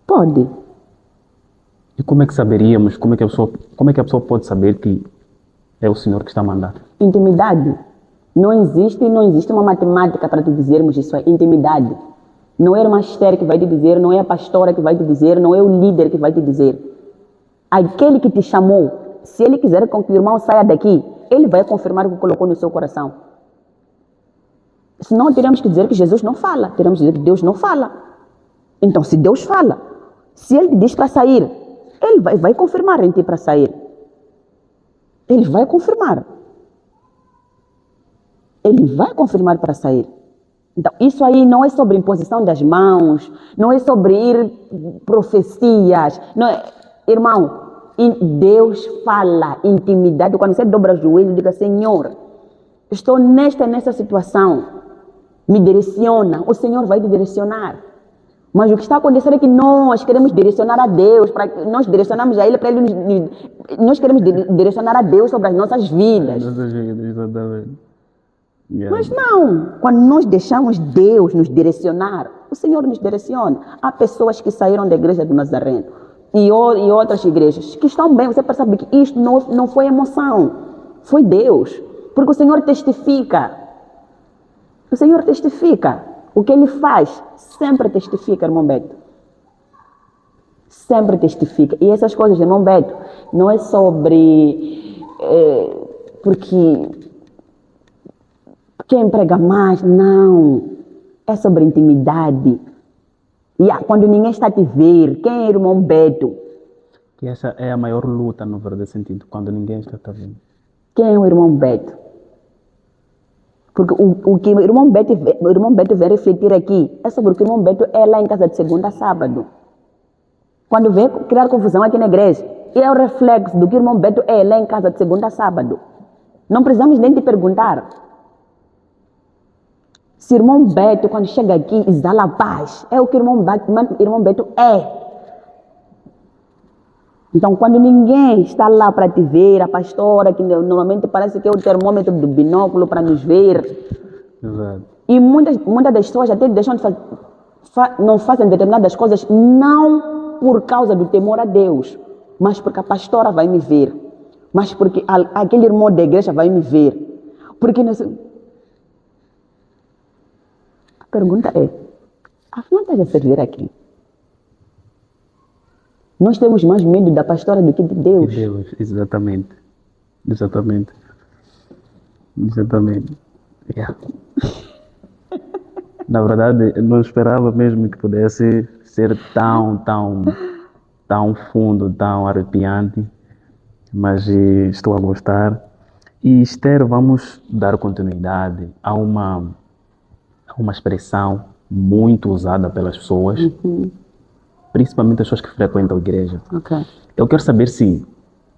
Pode. E como é que saberíamos, como é que a pessoa pode saber que é o Senhor que está mandando? Intimidade. Não existe uma matemática para te dizermos isso, é intimidade. Não é o magistério que vai te dizer, não é a pastora que vai te dizer, não é o líder que vai te dizer. Aquele que te chamou, se ele quiser que o irmão saia daqui, ele vai confirmar o que colocou no seu coração. Senão teremos que dizer que Jesus não fala, teremos que dizer que Deus não fala. Então, se Deus fala, se ele te diz para sair, ele vai confirmar em ti para sair. Ele vai confirmar. Ele vai confirmar para sair. Então, isso aí não é sobre imposição das mãos, não é sobre ir profecias. Não é, irmão, Deus fala, intimidade. Quando você dobra o joelho, diga: Senhor, estou nessa situação, me direciona. O Senhor vai te direcionar. Mas o que está acontecendo é que nós queremos direcionar a Deus, nós direcionamos a Ele para Ele nós queremos direcionar a Deus sobre as nossas vidas. Exatamente. Yeah. Mas não, quando nós deixamos Deus nos direcionar, o Senhor nos direciona. Há pessoas que saíram da igreja do Nazareno e outras igrejas que estão bem. Você percebe que isto não foi emoção, foi Deus. Porque o Senhor testifica. O Senhor testifica. O que Ele faz sempre testifica, irmão Beto. Sempre testifica. E essas coisas, irmão Beto, não é sobre... porque quem prega mais, não. É sobre intimidade. E quando ninguém está a te ver, quem é irmão Beto? Que essa é a maior luta, no verdadeiro sentido, quando ninguém está a te vendo. Quem é o irmão Beto? Porque o que o irmão Beto vem refletir aqui é sobre o que o irmão Beto é lá em casa de segunda a sábado. Quando vem criar confusão aqui na igreja, é o reflexo do que o irmão Beto é lá em casa de segunda a sábado. Não precisamos nem te perguntar. Se o irmão Beto, quando chega aqui, exala a paz, é o que o irmão Beto é. Então, quando ninguém está lá para te ver, a pastora, que normalmente parece que é o termômetro do binóculo para nos ver. Exato. E muitas das pessoas até deixam de não fazem determinadas coisas, não por causa do temor a Deus, mas porque a pastora vai me ver, mas porque aquele irmão da igreja vai me ver. Porque nós... A pergunta é, afinal estás a servir aqui? Nós temos mais medo da pastora do que de Deus. De Deus, exatamente. Exatamente. Yeah. Na verdade, eu não esperava mesmo que pudesse ser tão fundo, tão arrepiante, mas estou a gostar. E Esther, vamos dar continuidade a uma expressão muito usada pelas pessoas, principalmente as pessoas que frequentam a igreja. Okay. Eu quero saber se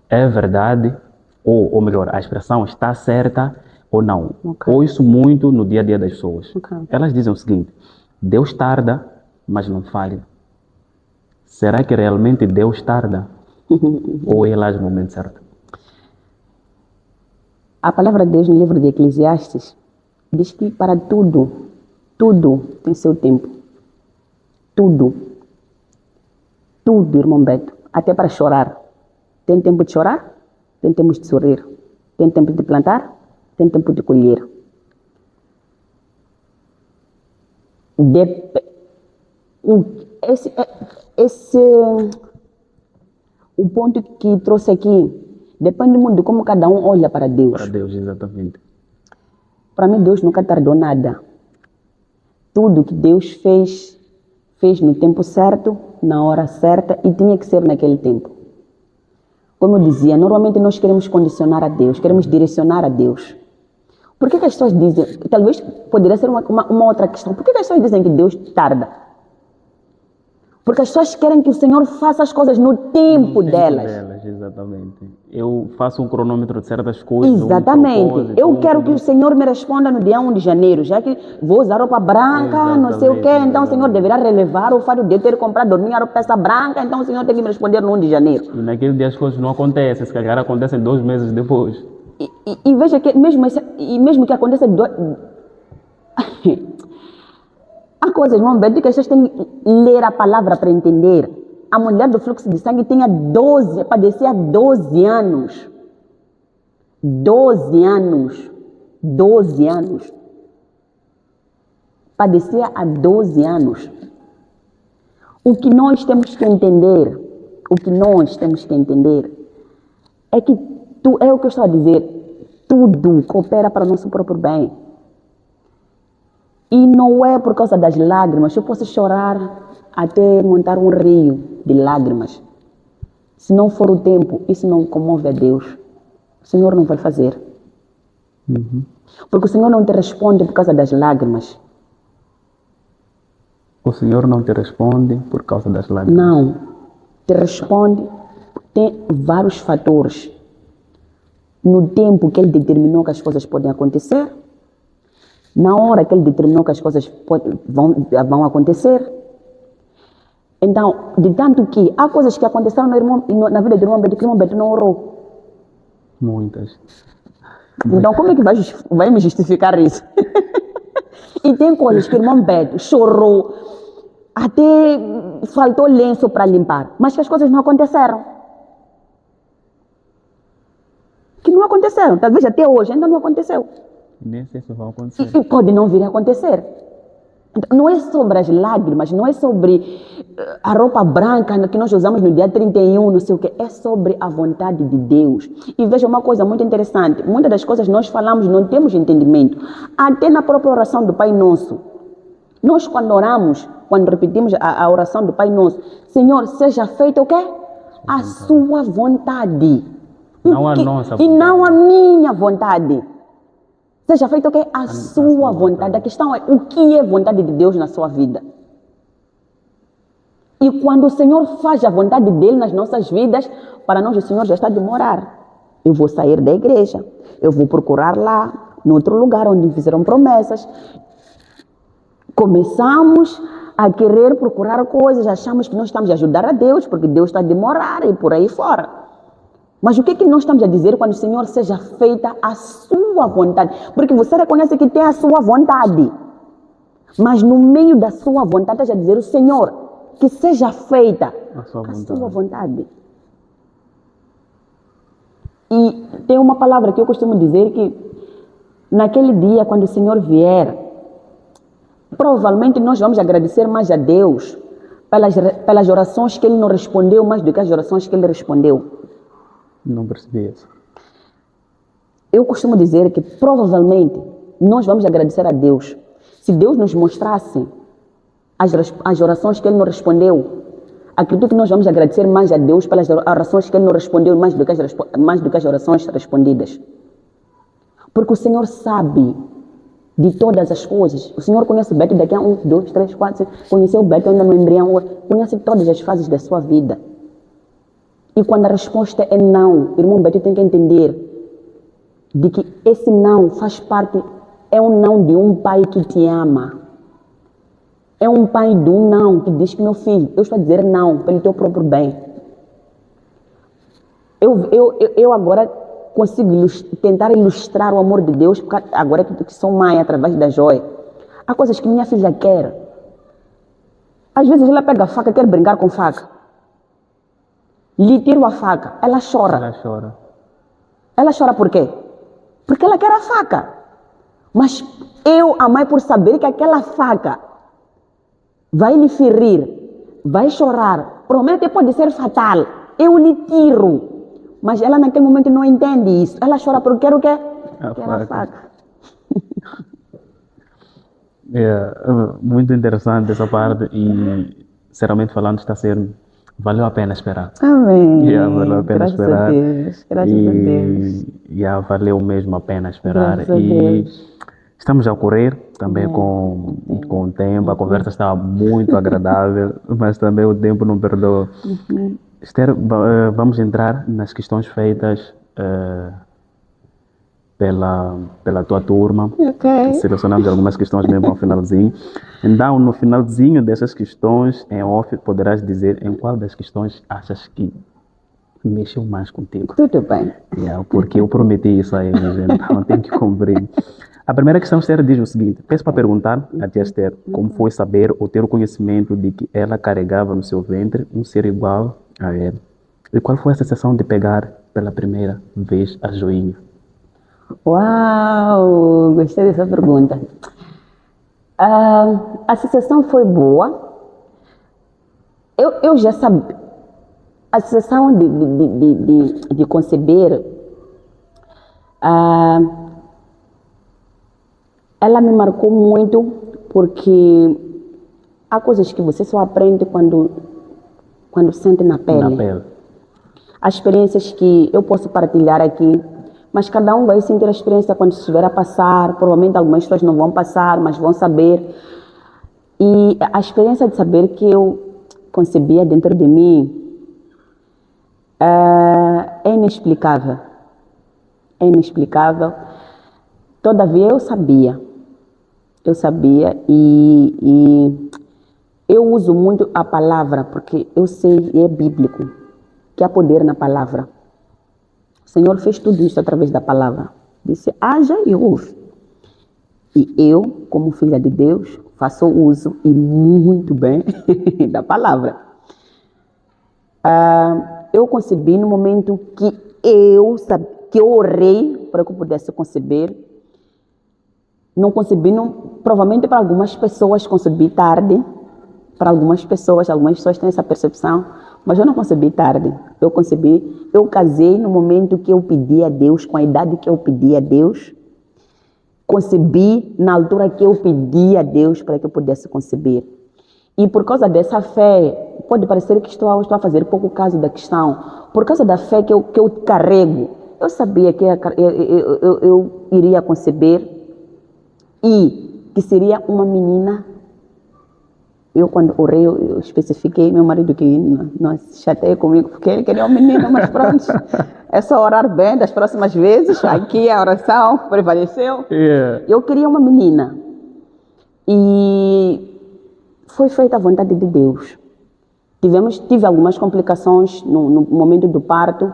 é verdade, ou melhor, a expressão está certa ou não. Okay. Ouço muito no dia a dia das pessoas. Okay. Elas dizem o seguinte: Deus tarda, mas não falha. Será que realmente Deus tarda? Ou Ele age no momento certo? A palavra de Deus no livro de Eclesiastes diz que para tudo tem seu tempo. Tudo, irmão Beto, até para chorar. Tem tempo de chorar, tem tempo de sorrir. Tem tempo de plantar, tem tempo de colher. O ponto que trouxe aqui depende muito de como cada um olha para Deus. Para Deus, exatamente. Para mim, Deus nunca tardou nada. Tudo que Deus fez no tempo certo, na hora certa, e tinha que ser naquele tempo. Como eu dizia, normalmente nós queremos condicionar a Deus, queremos direcionar a Deus. Por que as pessoas dizem, talvez poderia ser uma outra questão, por que as pessoas dizem que Deus tarda? Porque as pessoas querem que o Senhor faça as coisas no tempo delas. Exatamente. Eu faço um cronômetro de certas coisas. Exatamente. Eu quero que o Senhor me responda no dia 1 de janeiro, já que vou usar roupa branca, não sei o quê. Então o Senhor deverá relevar o fato de eu ter comprado, dormir a peça branca. Então o Senhor tem que me responder no 1 de janeiro. E naquele dia as coisas não acontecem, se calhar acontecem 2 meses depois. E veja que mesmo que aconteça... Há coisas, irmão Beto, que as pessoas têm que ler a palavra para entender. A mulher do fluxo de sangue padecia 12 anos. 12 anos. 12 anos. Padecia há 12 anos. O que nós temos que entender, é que é o que eu estou a dizer, tudo coopera para o nosso próprio bem. E não é por causa das lágrimas. Eu posso chorar até montar um rio de lágrimas. Se não for o tempo, isso não comove a Deus. O Senhor não vai fazer. Porque o Senhor não te responde por causa das lágrimas. O Senhor não te responde por causa das lágrimas? Não. Te responde. Tem vários fatores. No tempo que Ele determinou que as coisas podem acontecer, na hora que Ele determinou que as coisas vão acontecer. Então, de tanto que há coisas que aconteceram na vida do irmão Beto que o irmão Beto não orou. Muitas. Então, como é que vai me justificar isso? E tem coisas que o irmão Beto chorou, até faltou lenço para limpar, mas que as coisas não aconteceram. Que não aconteceram. Talvez até hoje ainda não aconteceu. Nem sei se vão acontecer. E pode não vir a acontecer. Então, não é sobre as lágrimas, não é sobre a roupa branca que nós usamos no dia 31, não sei o que. É sobre a vontade de Deus. E veja uma coisa muito interessante. Muitas das coisas nós falamos, não temos entendimento. Até na própria oração do Pai Nosso. Nós quando oramos, quando repetimos a oração do Pai Nosso, Senhor, seja feita o quê? A sua vontade. Não a nossa vontade. E não a minha vontade. Seja feito o quê? A sua vontade. A questão é o que é vontade de Deus na sua vida. E quando o Senhor faz a vontade dele nas nossas vidas, para nós o Senhor já está a demorar. Eu vou sair da igreja, eu vou procurar lá, em outro lugar onde fizeram promessas. Começamos a querer procurar coisas, achamos que nós estamos a ajudar a Deus, porque Deus está a demorar e por aí fora. Mas o que é que nós estamos a dizer quando o Senhor seja feita a sua vontade? Porque você reconhece que tem a sua vontade. Mas no meio da sua vontade, está a dizer o Senhor, que seja feita a sua vontade. E tem uma palavra que eu costumo dizer que naquele dia, quando o Senhor vier, provavelmente nós vamos agradecer mais a Deus pelas orações que Ele não respondeu, mais do que as orações que Ele respondeu. Não percebi isso. Eu costumo dizer que provavelmente nós vamos agradecer a Deus. Se Deus nos mostrasse as orações que Ele não respondeu, acredito que nós vamos agradecer mais a Deus pelas orações que Ele não respondeu, mais do que as orações respondidas. Porque o Senhor sabe de todas as coisas. O Senhor conhece o Beto daqui a 1, 2, 3, 4, 5. Conheceu o Beto ainda no embrião, conhece todas as fases da sua vida. E quando a resposta é não, irmão Beto tem que entender de que esse não faz parte, é um não de um pai que te ama. É um pai de um não que diz que, meu filho, eu estou a dizer não pelo teu próprio bem. Eu agora consigo tentar ilustrar o amor de Deus, porque agora que sou mãe através da Joia. Há coisas que minha filha quer. Às vezes ela pega a faca e quer brincar com faca. Lhe tiro a faca, ela chora. Ela chora. Ela chora por quê? Porque ela quer a faca. Mas eu, a mãe, por saber que aquela faca vai lhe ferir, vai chorar, provavelmente pode ser fatal, eu lhe tiro. Mas ela naquele momento não entende isso. Ela chora porque quer o quê? Quer a faca. É muito interessante essa parte e, sinceramente falando, está sendo... Valeu a pena esperar. Amém. Valeu a pena esperar. Graças a Deus. Valeu mesmo a pena esperar. Graças a Deus. Estamos a correr também com o tempo, a conversa está muito agradável, mas também o tempo não perdoa. Esther, vamos entrar nas questões feitas pela tua turma. Ok. Selecionamos algumas questões mesmo ao finalzinho. Então, no finalzinho dessas questões, em off, poderás dizer em qual das questões achas que mexeu mais contigo. Tudo bem. Porque eu prometi isso a eles, então tenho que cumprir. A primeira questão, Esther, diz o seguinte: peço para perguntar a tia Esther como foi saber ou ter o conhecimento de que ela carregava no seu ventre um ser igual a ela. E qual foi a sensação de pegar pela primeira vez a joinha? Uau, gostei dessa pergunta. A sensação foi boa. Eu já sabia. A sensação de conceber, ela me marcou muito porque há coisas que você só aprende quando sente na pele. Na pele. Há experiências que eu posso partilhar aqui, mas cada um vai sentir a experiência quando estiver a passar. Provavelmente algumas pessoas não vão passar, mas vão saber. E a experiência de saber que eu concebia dentro de mim é inexplicável. É inexplicável. Todavia eu sabia e eu uso muito a palavra porque eu sei e é bíblico que há poder na palavra. O Senhor fez tudo isso através da palavra. Disse, haja e ouve. E eu, como filha de Deus, faço uso e muito bem da palavra. Eu concebi no momento que eu orei para que eu pudesse conceber. Não concebi, provavelmente para algumas pessoas concebi tarde. Para algumas pessoas têm essa percepção, mas eu não concebi tarde. Eu casei no momento que eu pedi a Deus, com a idade que eu pedi a Deus. Concebi na altura que eu pedi a Deus para que eu pudesse conceber. E por causa dessa fé, pode parecer que estou a fazer pouco caso da questão, por causa da fé que eu carrego, eu sabia que eu iria conceber e que seria uma menina. Eu, quando orei, eu especifiquei meu marido que não se chateia comigo, porque ele queria um menino, mas pronto. É só orar bem das próximas vezes. Aqui a oração prevaleceu. Yeah. Eu queria uma menina. E foi feita a vontade de Deus. Tive algumas complicações no momento do parto,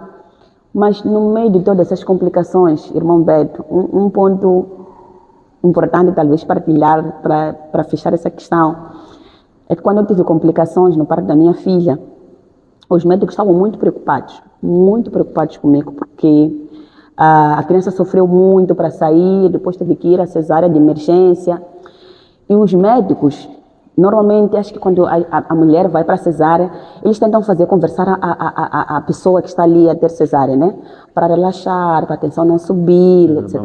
mas no meio de todas essas complicações, irmão Beto, um ponto importante talvez partilhar para fechar essa questão, é que quando eu tive complicações no parto da minha filha, os médicos estavam muito preocupados comigo, porque a criança sofreu muito para sair, depois teve que ir à cesárea de emergência. E os médicos, normalmente, acho que quando a mulher vai para a cesárea, eles tentam conversar a pessoa que está ali a ter cesárea, né? Para relaxar, para a tensão não subir, etc.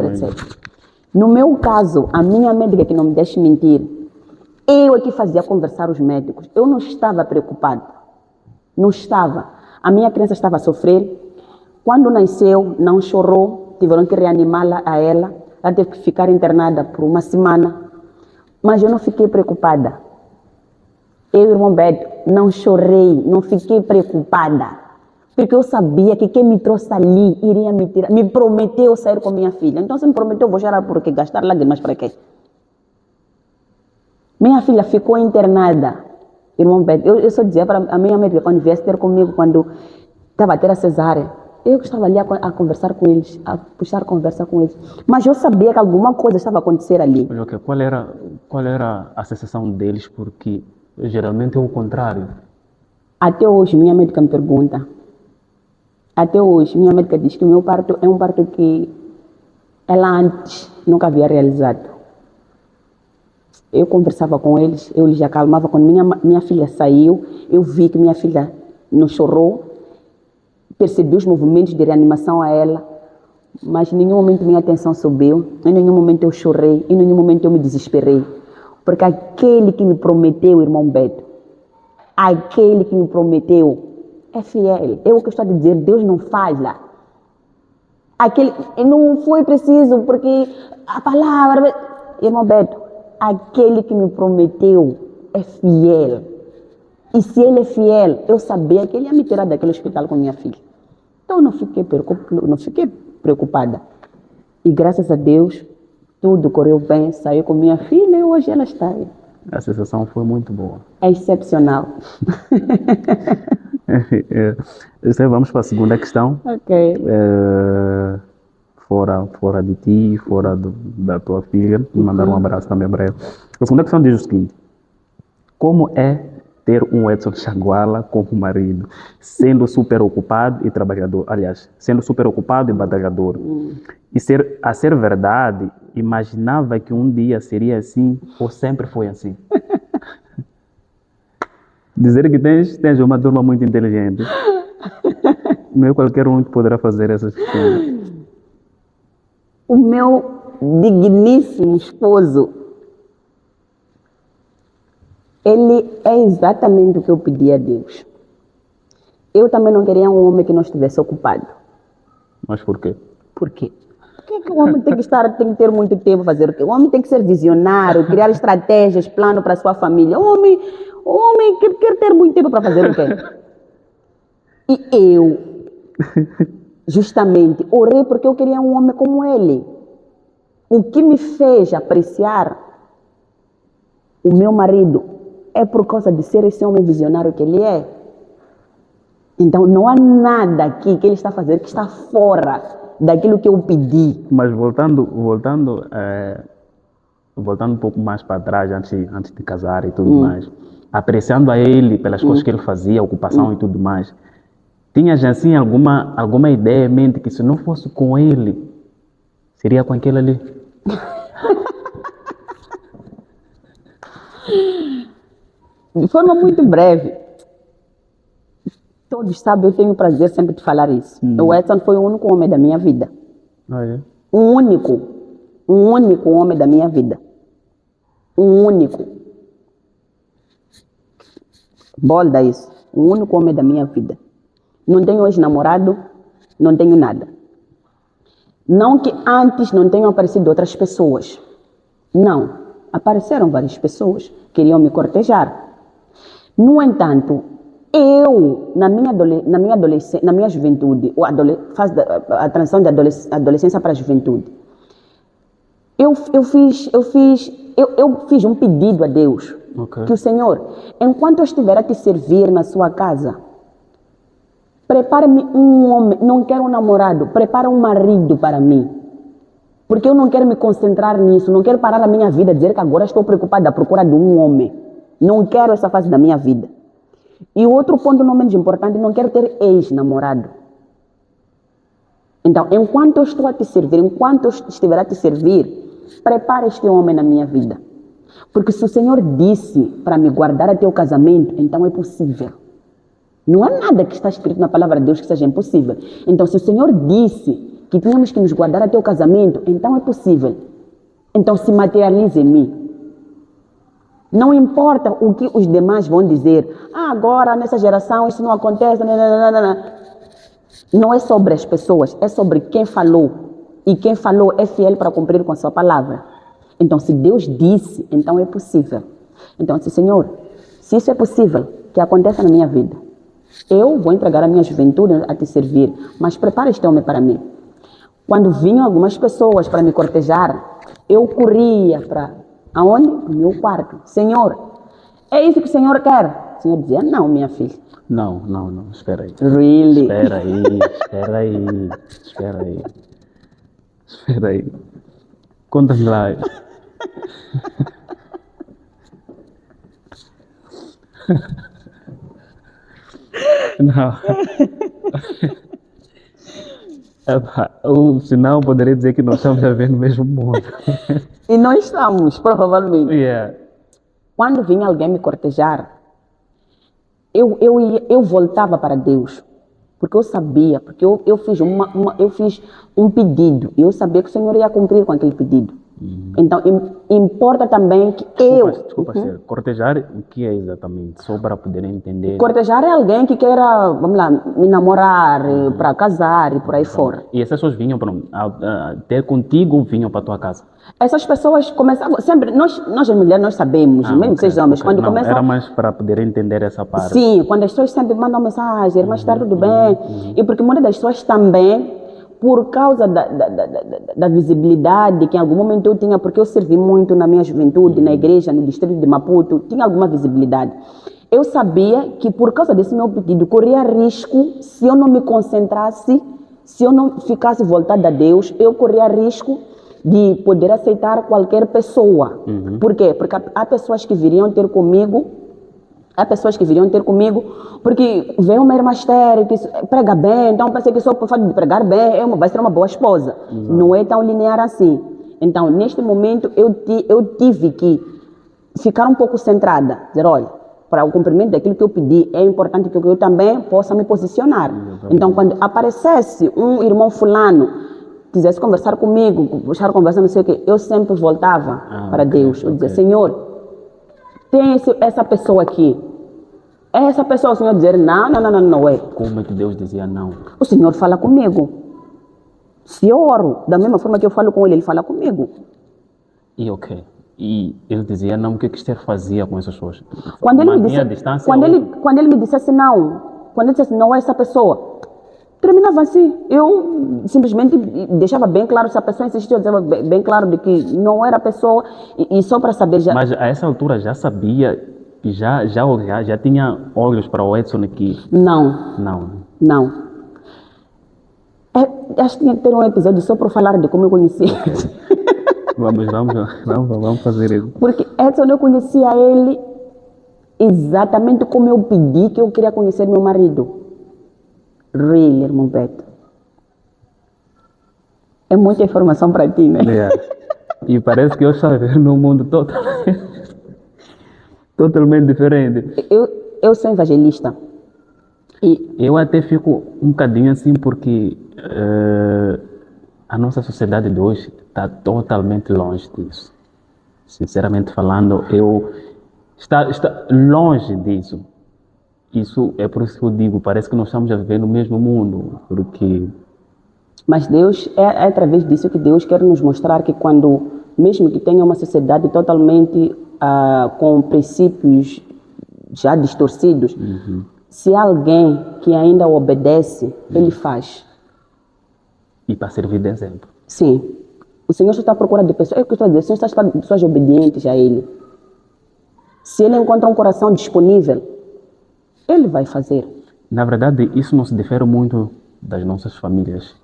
No meu caso, a minha médica, que não me deixe mentir, eu é que fazia conversar os médicos. Eu não estava preocupada. Não estava. A minha criança estava a sofrer. Quando nasceu, não chorou. Tiveram que reanimá-la a ela. Ela teve que ficar internada por uma semana. Mas eu não fiquei preocupada. Eu, irmão Beto, não chorei. Não fiquei preocupada. Porque eu sabia que quem me trouxe ali iria me tirar. Me prometeu sair com minha filha. Então, se me prometeu, eu vou chorar por quê? Gastar lágrimas para quê? Minha filha ficou internada, irmão Beto. Eu só dizia para a minha médica, quando viesse ter comigo, quando estava a ter a cesárea, eu que estava ali a conversar com eles, a puxar conversa com eles. Mas eu sabia que alguma coisa estava a acontecer ali. Okay. Qual era a sensação deles? Porque geralmente é o contrário. Até hoje, minha médica me pergunta. Até hoje, minha médica diz que o meu parto é um parto que ela antes nunca havia realizado. Eu conversava com eles, eu lhes acalmava. Quando minha filha saiu, eu vi que minha filha não chorou, percebi os movimentos de reanimação a ela, mas em nenhum momento minha atenção subiu, em nenhum momento eu chorei, em nenhum momento eu me desesperei, porque aquele que me prometeu, irmão Beto, aquele que me prometeu é fiel. É o que eu estou a dizer, Deus não falha. Não foi preciso, porque a palavra... irmão Beto, aquele que me prometeu é fiel. E se ele é fiel, eu sabia que ele ia me tirar daquele hospital com minha filha. Então eu não fiquei preocupada. E graças a Deus, tudo correu bem, saiu com minha filha e hoje ela está aí. A sensação foi muito boa. É excepcional. Vamos para a segunda questão. Ok. Fora de ti, da tua filha, me mandar um abraço também para ela. A segunda questão diz o seguinte: como é ter um Edson Chaguala como marido, sendo super ocupado e trabalhador? Aliás, sendo super ocupado e batalhador. E a ser verdade, imaginava que um dia seria assim ou sempre foi assim? Dizer que tens uma turma muito inteligente. Não é qualquer um que poderá fazer essas questões. O meu digníssimo esposo, ele é exatamente o que eu pedi a Deus. Eu também não queria um homem que não estivesse ocupado. Mas por quê? Por quê? Porque o homem tem que ter muito tempo para fazer o quê? O homem tem que ser visionário, criar estratégias, plano para a sua família. O homem quer ter muito tempo para fazer o quê? E eu, justamente, orei porque eu queria um homem como ele. O que me fez apreciar o meu marido é por causa de ser esse homem visionário que ele é. Então, não há nada aqui que ele está fazendo que está fora daquilo que eu pedi. Mas voltando um pouco mais para trás, antes de casar e tudo mais, apreciando a ele pelas coisas que ele fazia, ocupação e tudo mais, tinhas assim alguma ideia em mente que se não fosse com ele, seria com aquele ali? De forma muito breve, todos sabem, eu tenho o prazer sempre de falar isso. O Edson foi o único homem da minha vida. Ah, é? Um único homem da minha vida. Um único. Bolda isso. Um único homem da minha vida. Não tenho hoje namorado, não tenho nada. Não que antes não tenham aparecido outras pessoas. Não. Apareceram várias pessoas que queriam me cortejar. No entanto, eu, na minha juventude, a transição da adolescência para a juventude, eu fiz um pedido a Deus. Okay. Que o Senhor, enquanto eu estiver a te servir na sua casa, prepare-me um homem, não quero um namorado, prepara um marido para mim. Porque eu não quero me concentrar nisso, não quero parar a minha vida, dizer que agora estou preocupada à procura de um homem. Não quero essa fase da minha vida. E o outro ponto não menos importante, não quero ter ex-namorado. Então, enquanto eu estou a te servir, enquanto eu estiver a te servir, prepara este homem na minha vida. Porque se o Senhor disse para me guardar até o casamento, então é possível. Não há nada que está escrito na palavra de Deus que seja impossível. Então, se o Senhor disse que tínhamos que nos guardar até o casamento, então é possível. Então, se materialize em mim. Não importa o que os demais vão dizer. Agora, nessa geração, isso não acontece. Não é sobre as pessoas, é sobre quem falou. E quem falou é fiel para cumprir com a sua palavra. Então, se Deus disse, então é possível. Então, Senhor, se isso é possível, que aconteça na minha vida. Eu vou entregar a minha juventude a te servir, mas prepara este homem para mim. Quando vinham algumas pessoas para me cortejar, eu corria para... Aonde? No meu quarto. Senhor, é isso que o Senhor quer? O Senhor dizia, não, minha filha. Não, espera aí. Really? Espera aí. Conta-me lá. Não. Senão poderia dizer que nós estamos a ver no mesmo mundo. E nós estamos, provavelmente. Yeah. Quando vinha alguém me cortejar, eu voltava para Deus. Porque eu sabia, porque eu fiz um pedido. E eu sabia que o Senhor ia cumprir com aquele pedido. Então, importa também que Desculpa, Sheila, cortejar o que é exatamente? Só para poder entender. Cortejar é alguém que queira, vamos lá, me namorar, para casar e por aí fora. E essas pessoas vinham para ter contigo ou vinham para a tua casa? Essas pessoas começavam, sempre, nós as mulheres, nós sabemos, mesmo vocês homens, quando Não, começam... era mais para poder entender essa parte. Sim, quando as pessoas sempre mandam mensagem, mas está tudo bem. E porque muitas das pessoas também, por causa da visibilidade que em algum momento eu tinha, porque eu servi muito na minha juventude, na igreja, no distrito de Maputo, tinha alguma visibilidade. Eu sabia que por causa desse meu pedido, corria risco, se eu não me concentrasse, se eu não ficasse voltada a Deus, eu corria risco de poder aceitar qualquer pessoa. Por quê? Porque há pessoas que viriam ter comigo, porque vem uma irmã estéril que prega bem, então pensei que só por fato de pregar bem vai ser uma boa esposa. Não é tão linear assim. Então, neste momento, eu tive que ficar um pouco centrada, dizer, olha, para o cumprimento daquilo que eu pedi, é importante que eu também possa me posicionar. Então, quando aparecesse um irmão fulano, quisesse conversar comigo, puxar conversa, não sei o quê, eu sempre voltava para Deus. Eu dizia, Senhor, tem essa pessoa aqui. Essa pessoa, o Senhor dizer, não é. Como é que Deus dizia não? O Senhor fala comigo. Se eu oro, da mesma forma que eu falo com ele fala comigo. E ok. E ele dizia não, o que Esther fazia com essas pessoas? Quando ele me dissesse não, quando ele dissesse não é essa pessoa, terminava assim. Eu simplesmente deixava bem claro, se a pessoa insistiu, eu dizia bem claro de que não era a pessoa, e só para saber já. Mas a essa altura já sabia, já tinha olhos para o Edson aqui? Não. Acho que tinha que ter um episódio só para falar de como eu conheci. Vamos fazer isso. Porque Edson, eu conhecia ele exatamente como eu pedi que eu queria conhecer meu marido. Really, irmão Beto. É muita informação para ti, né? E parece que eu estou vivendo num mundo totalmente diferente. Eu sou evangelista. E eu até fico um bocadinho assim porque a nossa sociedade de hoje está totalmente longe disso. Sinceramente falando, está longe disso. Isso é por isso que eu digo, parece que nós estamos a viver no mesmo mundo, porque... Mas Deus, é através disso que Deus quer nos mostrar que quando, mesmo que tenha uma sociedade totalmente com princípios já distorcidos, se há alguém que ainda obedece, ele faz. E para servir de exemplo. Sim. O Senhor só está à procura de pessoas, é o que eu estou a dizer, o Senhor está à procura de pessoas obedientes a Ele. Se Ele encontra um coração disponível, Ele vai fazer. Na verdade, isso não se difere muito das nossas famílias.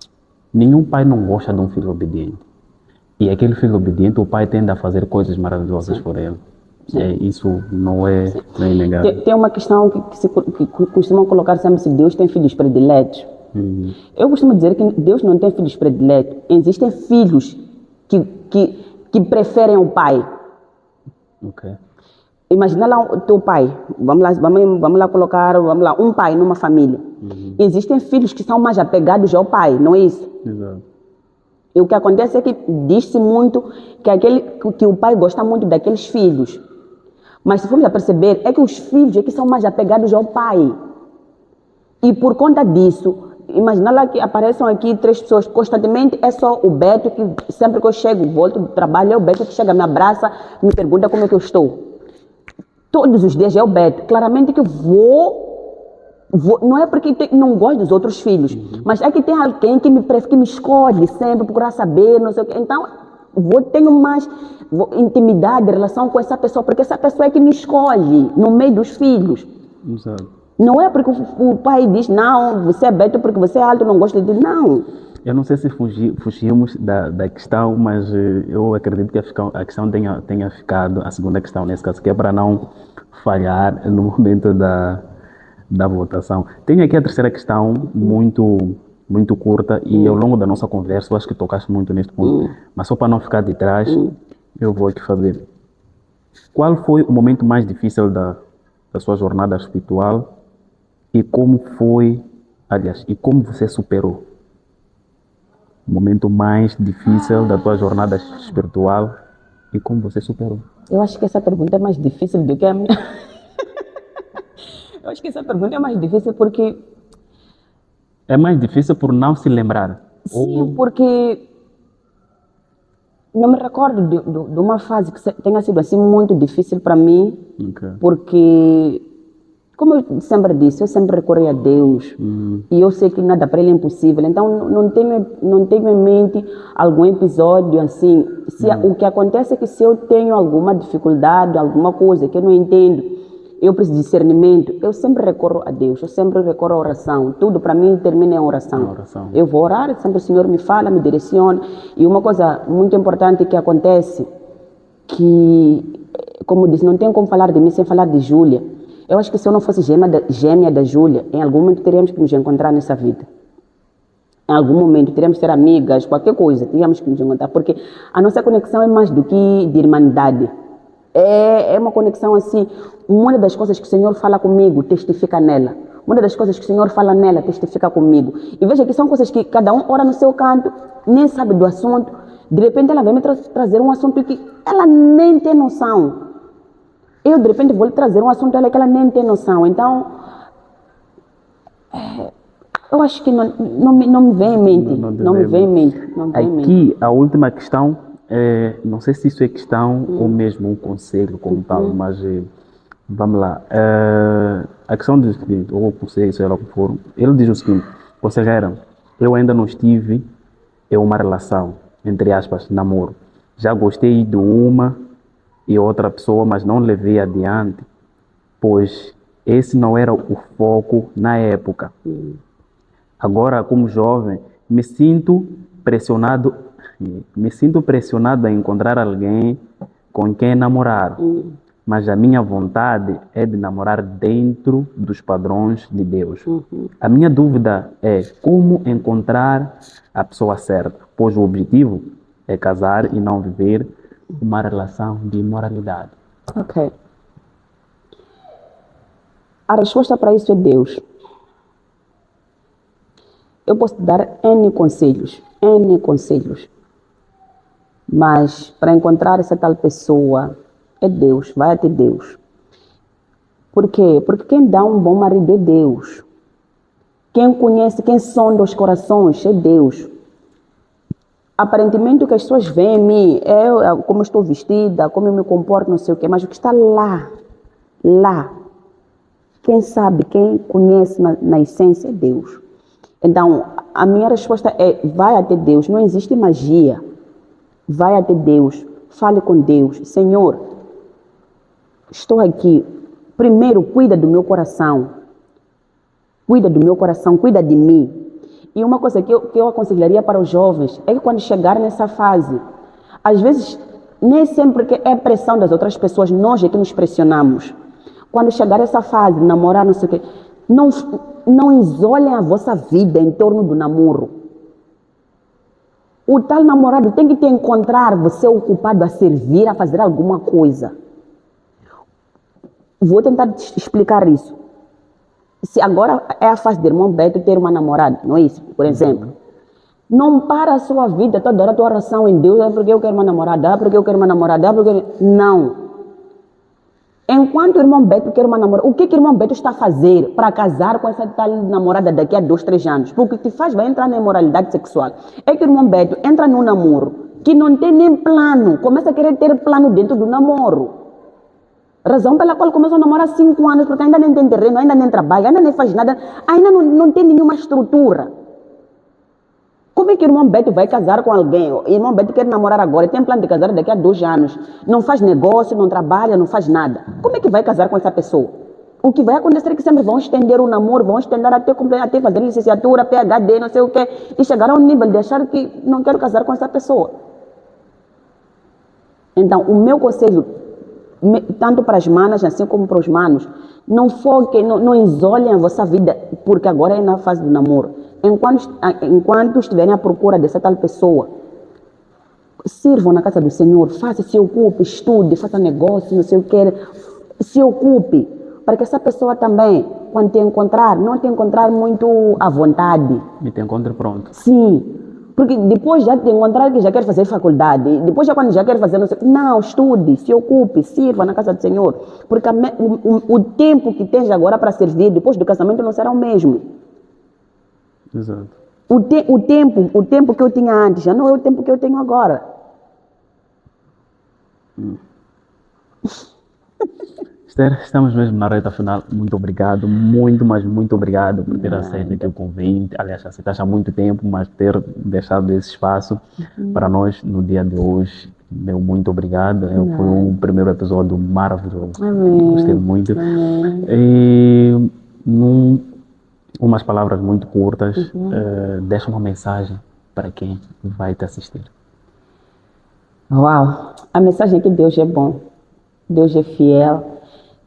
Nenhum pai não gosta de um filho obediente. E aquele filho obediente, o pai tende a fazer coisas maravilhosas por ele. Isso não é inegável. Tem uma questão que costumam colocar sempre se Deus tem filhos prediletos. Eu costumo dizer que Deus não tem filhos prediletos. Existem filhos que preferem o pai. Okay. Imagina lá o teu pai. Vamos lá colocar um pai numa família. Existem filhos que são mais apegados ao pai, não é isso? Exato. E o que acontece é que diz-se muito que o pai gosta muito daqueles filhos. Mas se formos a perceber, é que os filhos é que são mais apegados ao pai. E por conta disso, imagina lá que apareçam aqui 3 pessoas constantemente, é só o Beto que sempre que eu chego, volto do trabalho, é o Beto que chega, me abraça, me pergunta como é que eu estou. Todos os dias é o Beto. Claramente que vou não é porque não gosto dos outros filhos, mas é que tem alguém que me escolhe sempre, procurar saber, não sei o quê. Então, tenho mais intimidade em relação com essa pessoa, porque essa pessoa é que me escolhe no meio dos filhos. Exato. Não é porque o pai diz, não, você é Beto porque você é alto, não gosta de... Não. Eu não sei se fugimos da questão, mas eu acredito que a questão tenha ficado, a segunda questão nesse caso, que é para não falhar no momento da votação. Tenho aqui a terceira questão, muito curta, e ao longo da nossa conversa, eu acho que tocaste muito neste ponto, mas só para não ficar de trás, eu vou aqui fazer. Qual foi o momento mais difícil da sua jornada espiritual e como você superou? o momento mais difícil da tua jornada espiritual e como você superou? Eu acho que essa pergunta é mais difícil do que a minha. Eu acho que essa pergunta é mais difícil porque... É mais difícil por não se lembrar? Sim, porque não me recordo de uma fase que tenha sido assim muito difícil para mim, porque, como eu sempre disse, eu sempre recorri a Deus e eu sei que nada para Ele é impossível. Então não tenho em mente algum episódio assim. O que acontece é que se eu tenho alguma dificuldade, alguma coisa que eu não entendo, eu preciso de discernimento, eu sempre recorro a Deus, eu sempre recorro à oração. Tudo para mim termina em oração. Eu vou orar, sempre o Senhor me fala, me direciona. E uma coisa muito importante que acontece, que, como disse, não tem como falar de mim sem falar de Júlia. Eu acho que se eu não fosse gêmea da Júlia, em algum momento teríamos que nos encontrar nessa vida. Em algum momento teríamos que ser amigas, qualquer coisa, teríamos que nos encontrar. Porque a nossa conexão é mais do que de irmandade. É uma conexão assim, uma das coisas que o Senhor fala comigo, testifica nela. Uma das coisas que o Senhor fala nela, testifica comigo. E veja que são coisas que cada um ora no seu canto, nem sabe do assunto. De repente ela vem me trazer um assunto que ela nem tem noção. Eu de repente vou lhe trazer um assunto que ela nem tem noção. Então, eu acho que não me vem em mente. Não me vem em mente. Aqui, a última questão, não sei se isso é questão ou mesmo um conselho como tal, mas vamos lá. A questão do seguinte, ou o conselho, seja lá o que for, ele diz o seguinte: ou seja, eu ainda não estive em uma relação, entre aspas, namoro. Já gostei de uma e outra pessoa, mas não levei adiante, pois esse não era o foco na época. Agora, como jovem, me sinto pressionado a encontrar alguém com quem namorar. Mas a minha vontade é de namorar dentro dos padrões de Deus. A minha dúvida é como encontrar a pessoa certa, pois o objetivo é casar e não viver uma relação de imoralidade. Ok. A resposta para isso é Deus. Eu posso te dar N conselhos, mas para encontrar essa tal pessoa é Deus, vai até Deus. Por quê? Porque quem dá um bom marido é Deus. Quem conhece, quem sonda os corações é Deus. Aparentemente o que as pessoas veem em mim é como eu estou vestida, como eu me comporto, não sei o quê, mas o que está lá, quem sabe, quem conhece na essência é Deus. Então, a minha resposta é, vai até Deus, não existe magia. Vai até Deus, fale com Deus. Senhor, estou aqui, primeiro cuida do meu coração, cuida de mim. E uma coisa que eu aconselharia para os jovens é que quando chegar nessa fase, às vezes, nem sempre que é pressão das outras pessoas, nós é que nos pressionamos. Quando chegar essa fase, namorar, não sei o quê, não isolem a vossa vida em torno do namoro. O tal namorado tem que te encontrar, você ocupado a servir, a fazer alguma coisa. Vou tentar te explicar isso. Se agora é a fase do irmão Beto ter uma namorada, não é isso? Por exemplo. Não para a sua vida, toda hora a tua oração em Deus, é porque eu quero uma namorada, Não. Enquanto o irmão Beto quer uma namorada, o que o irmão Beto está a fazer para casar com essa tal namorada daqui a 2, 3 anos? Porque o que te faz vai entrar na imoralidade sexual. É que o irmão Beto entra num namoro que não tem nem plano, começa a querer ter plano dentro do namoro. Razão pela qual começou a namorar há 5 anos, porque ainda nem tem terreno, ainda nem trabalha, ainda nem faz nada, ainda não tem nenhuma estrutura. Como é que o irmão Beto vai casar com alguém? O irmão Beto quer namorar agora, tem plano de casar daqui a 2 anos. Não faz negócio, não trabalha, não faz nada. Como é que vai casar com essa pessoa? O que vai acontecer é que sempre vão estender o namoro, vão estender até fazer licenciatura, PhD, não sei o quê, e chegar ao nível de achar que não quero casar com essa pessoa. Então, o meu conselho, tanto para as manas, assim como para os manos, não foquem, não isolem a vossa vida, porque agora é na fase do namoro. Enquanto estiverem à procura dessa tal pessoa, sirvam na casa do Senhor, se ocupe, estude, faça negócio, não sei o que, se ocupe, para que essa pessoa também, quando te encontrar, não te encontrar muito à vontade. E te encontre pronto. Sim, Porque depois já de encontrar que já quer fazer faculdade, depois já quando já quer fazer, não, estude, se ocupe, sirva na casa do Senhor. Porque o tempo que tens agora para servir depois do casamento não será o mesmo. Exato. O tempo que eu tinha antes já não é o tempo que eu tenho agora. Esther, estamos mesmo na reta final. Muito obrigado, muito, mas muito obrigado por ter aceito aqui o convite. Aliás, aceitaste há muito tempo, mas ter deixado esse espaço para nós no dia de hoje. Meu muito obrigado. Foi um primeiro episódio maravilhoso. Amém. Gostei muito. Amém. E umas palavras muito curtas. Deixa uma mensagem para quem vai te assistir. Uau! A mensagem é que Deus é bom. Deus é fiel.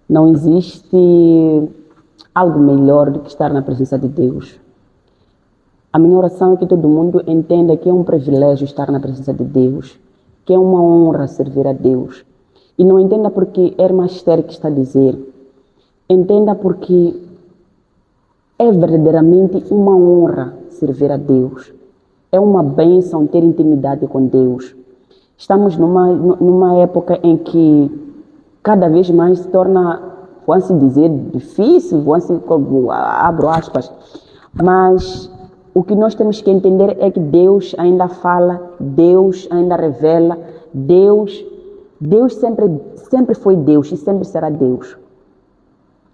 Não existe algo melhor do que estar na presença de Deus. A minha oração é que todo mundo entenda que é um privilégio estar na presença de Deus, que é uma honra servir a Deus. E não entenda porque é a irmã Esther que está a dizer. Entenda porque é verdadeiramente uma honra servir a Deus. É uma bênção ter intimidade com Deus. Estamos numa época em que cada vez mais se torna, vão-se dizer, difícil, abro aspas, mas o que nós temos que entender é que Deus ainda fala, Deus ainda revela, Deus sempre foi Deus e sempre será Deus.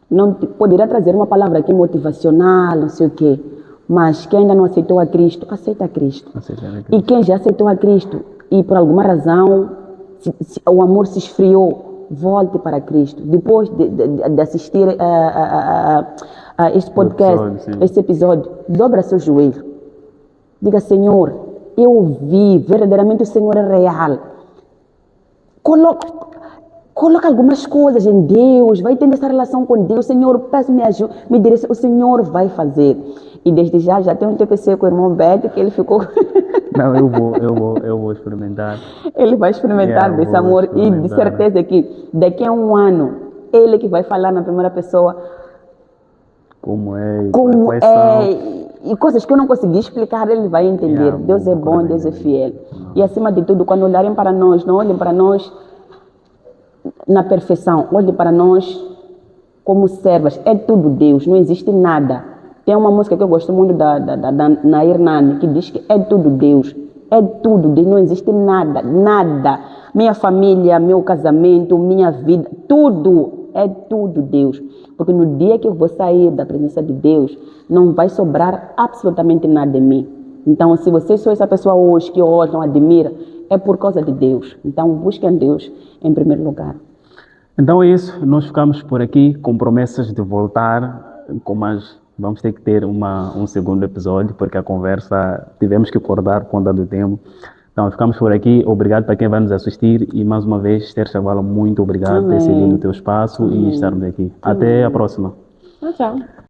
Não poderá trazer uma palavra aqui motivacional, não sei o quê, mas quem ainda não aceitou a Cristo, aceita a Cristo. E quem já aceitou a Cristo e por alguma razão o amor se esfriou, volte para Cristo. Depois de assistir a este podcast, este episódio, dobra seu joelho. Diga, Senhor, eu vi, verdadeiramente o Senhor é real. Coloca algumas coisas em Deus, vai tendo essa relação com Deus. Senhor, peço me ajuda, me direcione, o Senhor vai fazer. E desde já tem um TPC com o irmão Beto que ele ficou... Não, eu vou experimentar. Ele vai experimentar desse amor e de certeza que daqui a um ano, ele que vai falar na primeira pessoa como é, e coisas que eu não consegui explicar, ele vai entender. Deus é bom, Deus é fiel. E acima de tudo, quando olharem para nós, não olhem para nós na perfeição, olhem para nós como servas. É tudo Deus, não existe nada. Tem uma música que eu gosto muito da Nair Nani, que diz que é tudo Deus. É tudo Deus, não existe nada, nada. Minha família, meu casamento, minha vida, tudo, é tudo Deus. Porque no dia que eu vou sair da presença de Deus, não vai sobrar absolutamente nada em mim. Então, se você sou essa pessoa hoje que hoje não admira, é por causa de Deus. Então, busquem Deus em primeiro lugar. Então é isso, nós ficamos por aqui com promessas de voltar com mais... Vamos ter que ter um segundo episódio, porque a conversa tivemos que acordar por conta do tempo. Então, ficamos por aqui. Obrigado para quem vai nos assistir. E, mais uma vez, Esther Chavala, muito obrigado por ter cedido o teu espaço e estarmos aqui. Até a próxima. Tchau.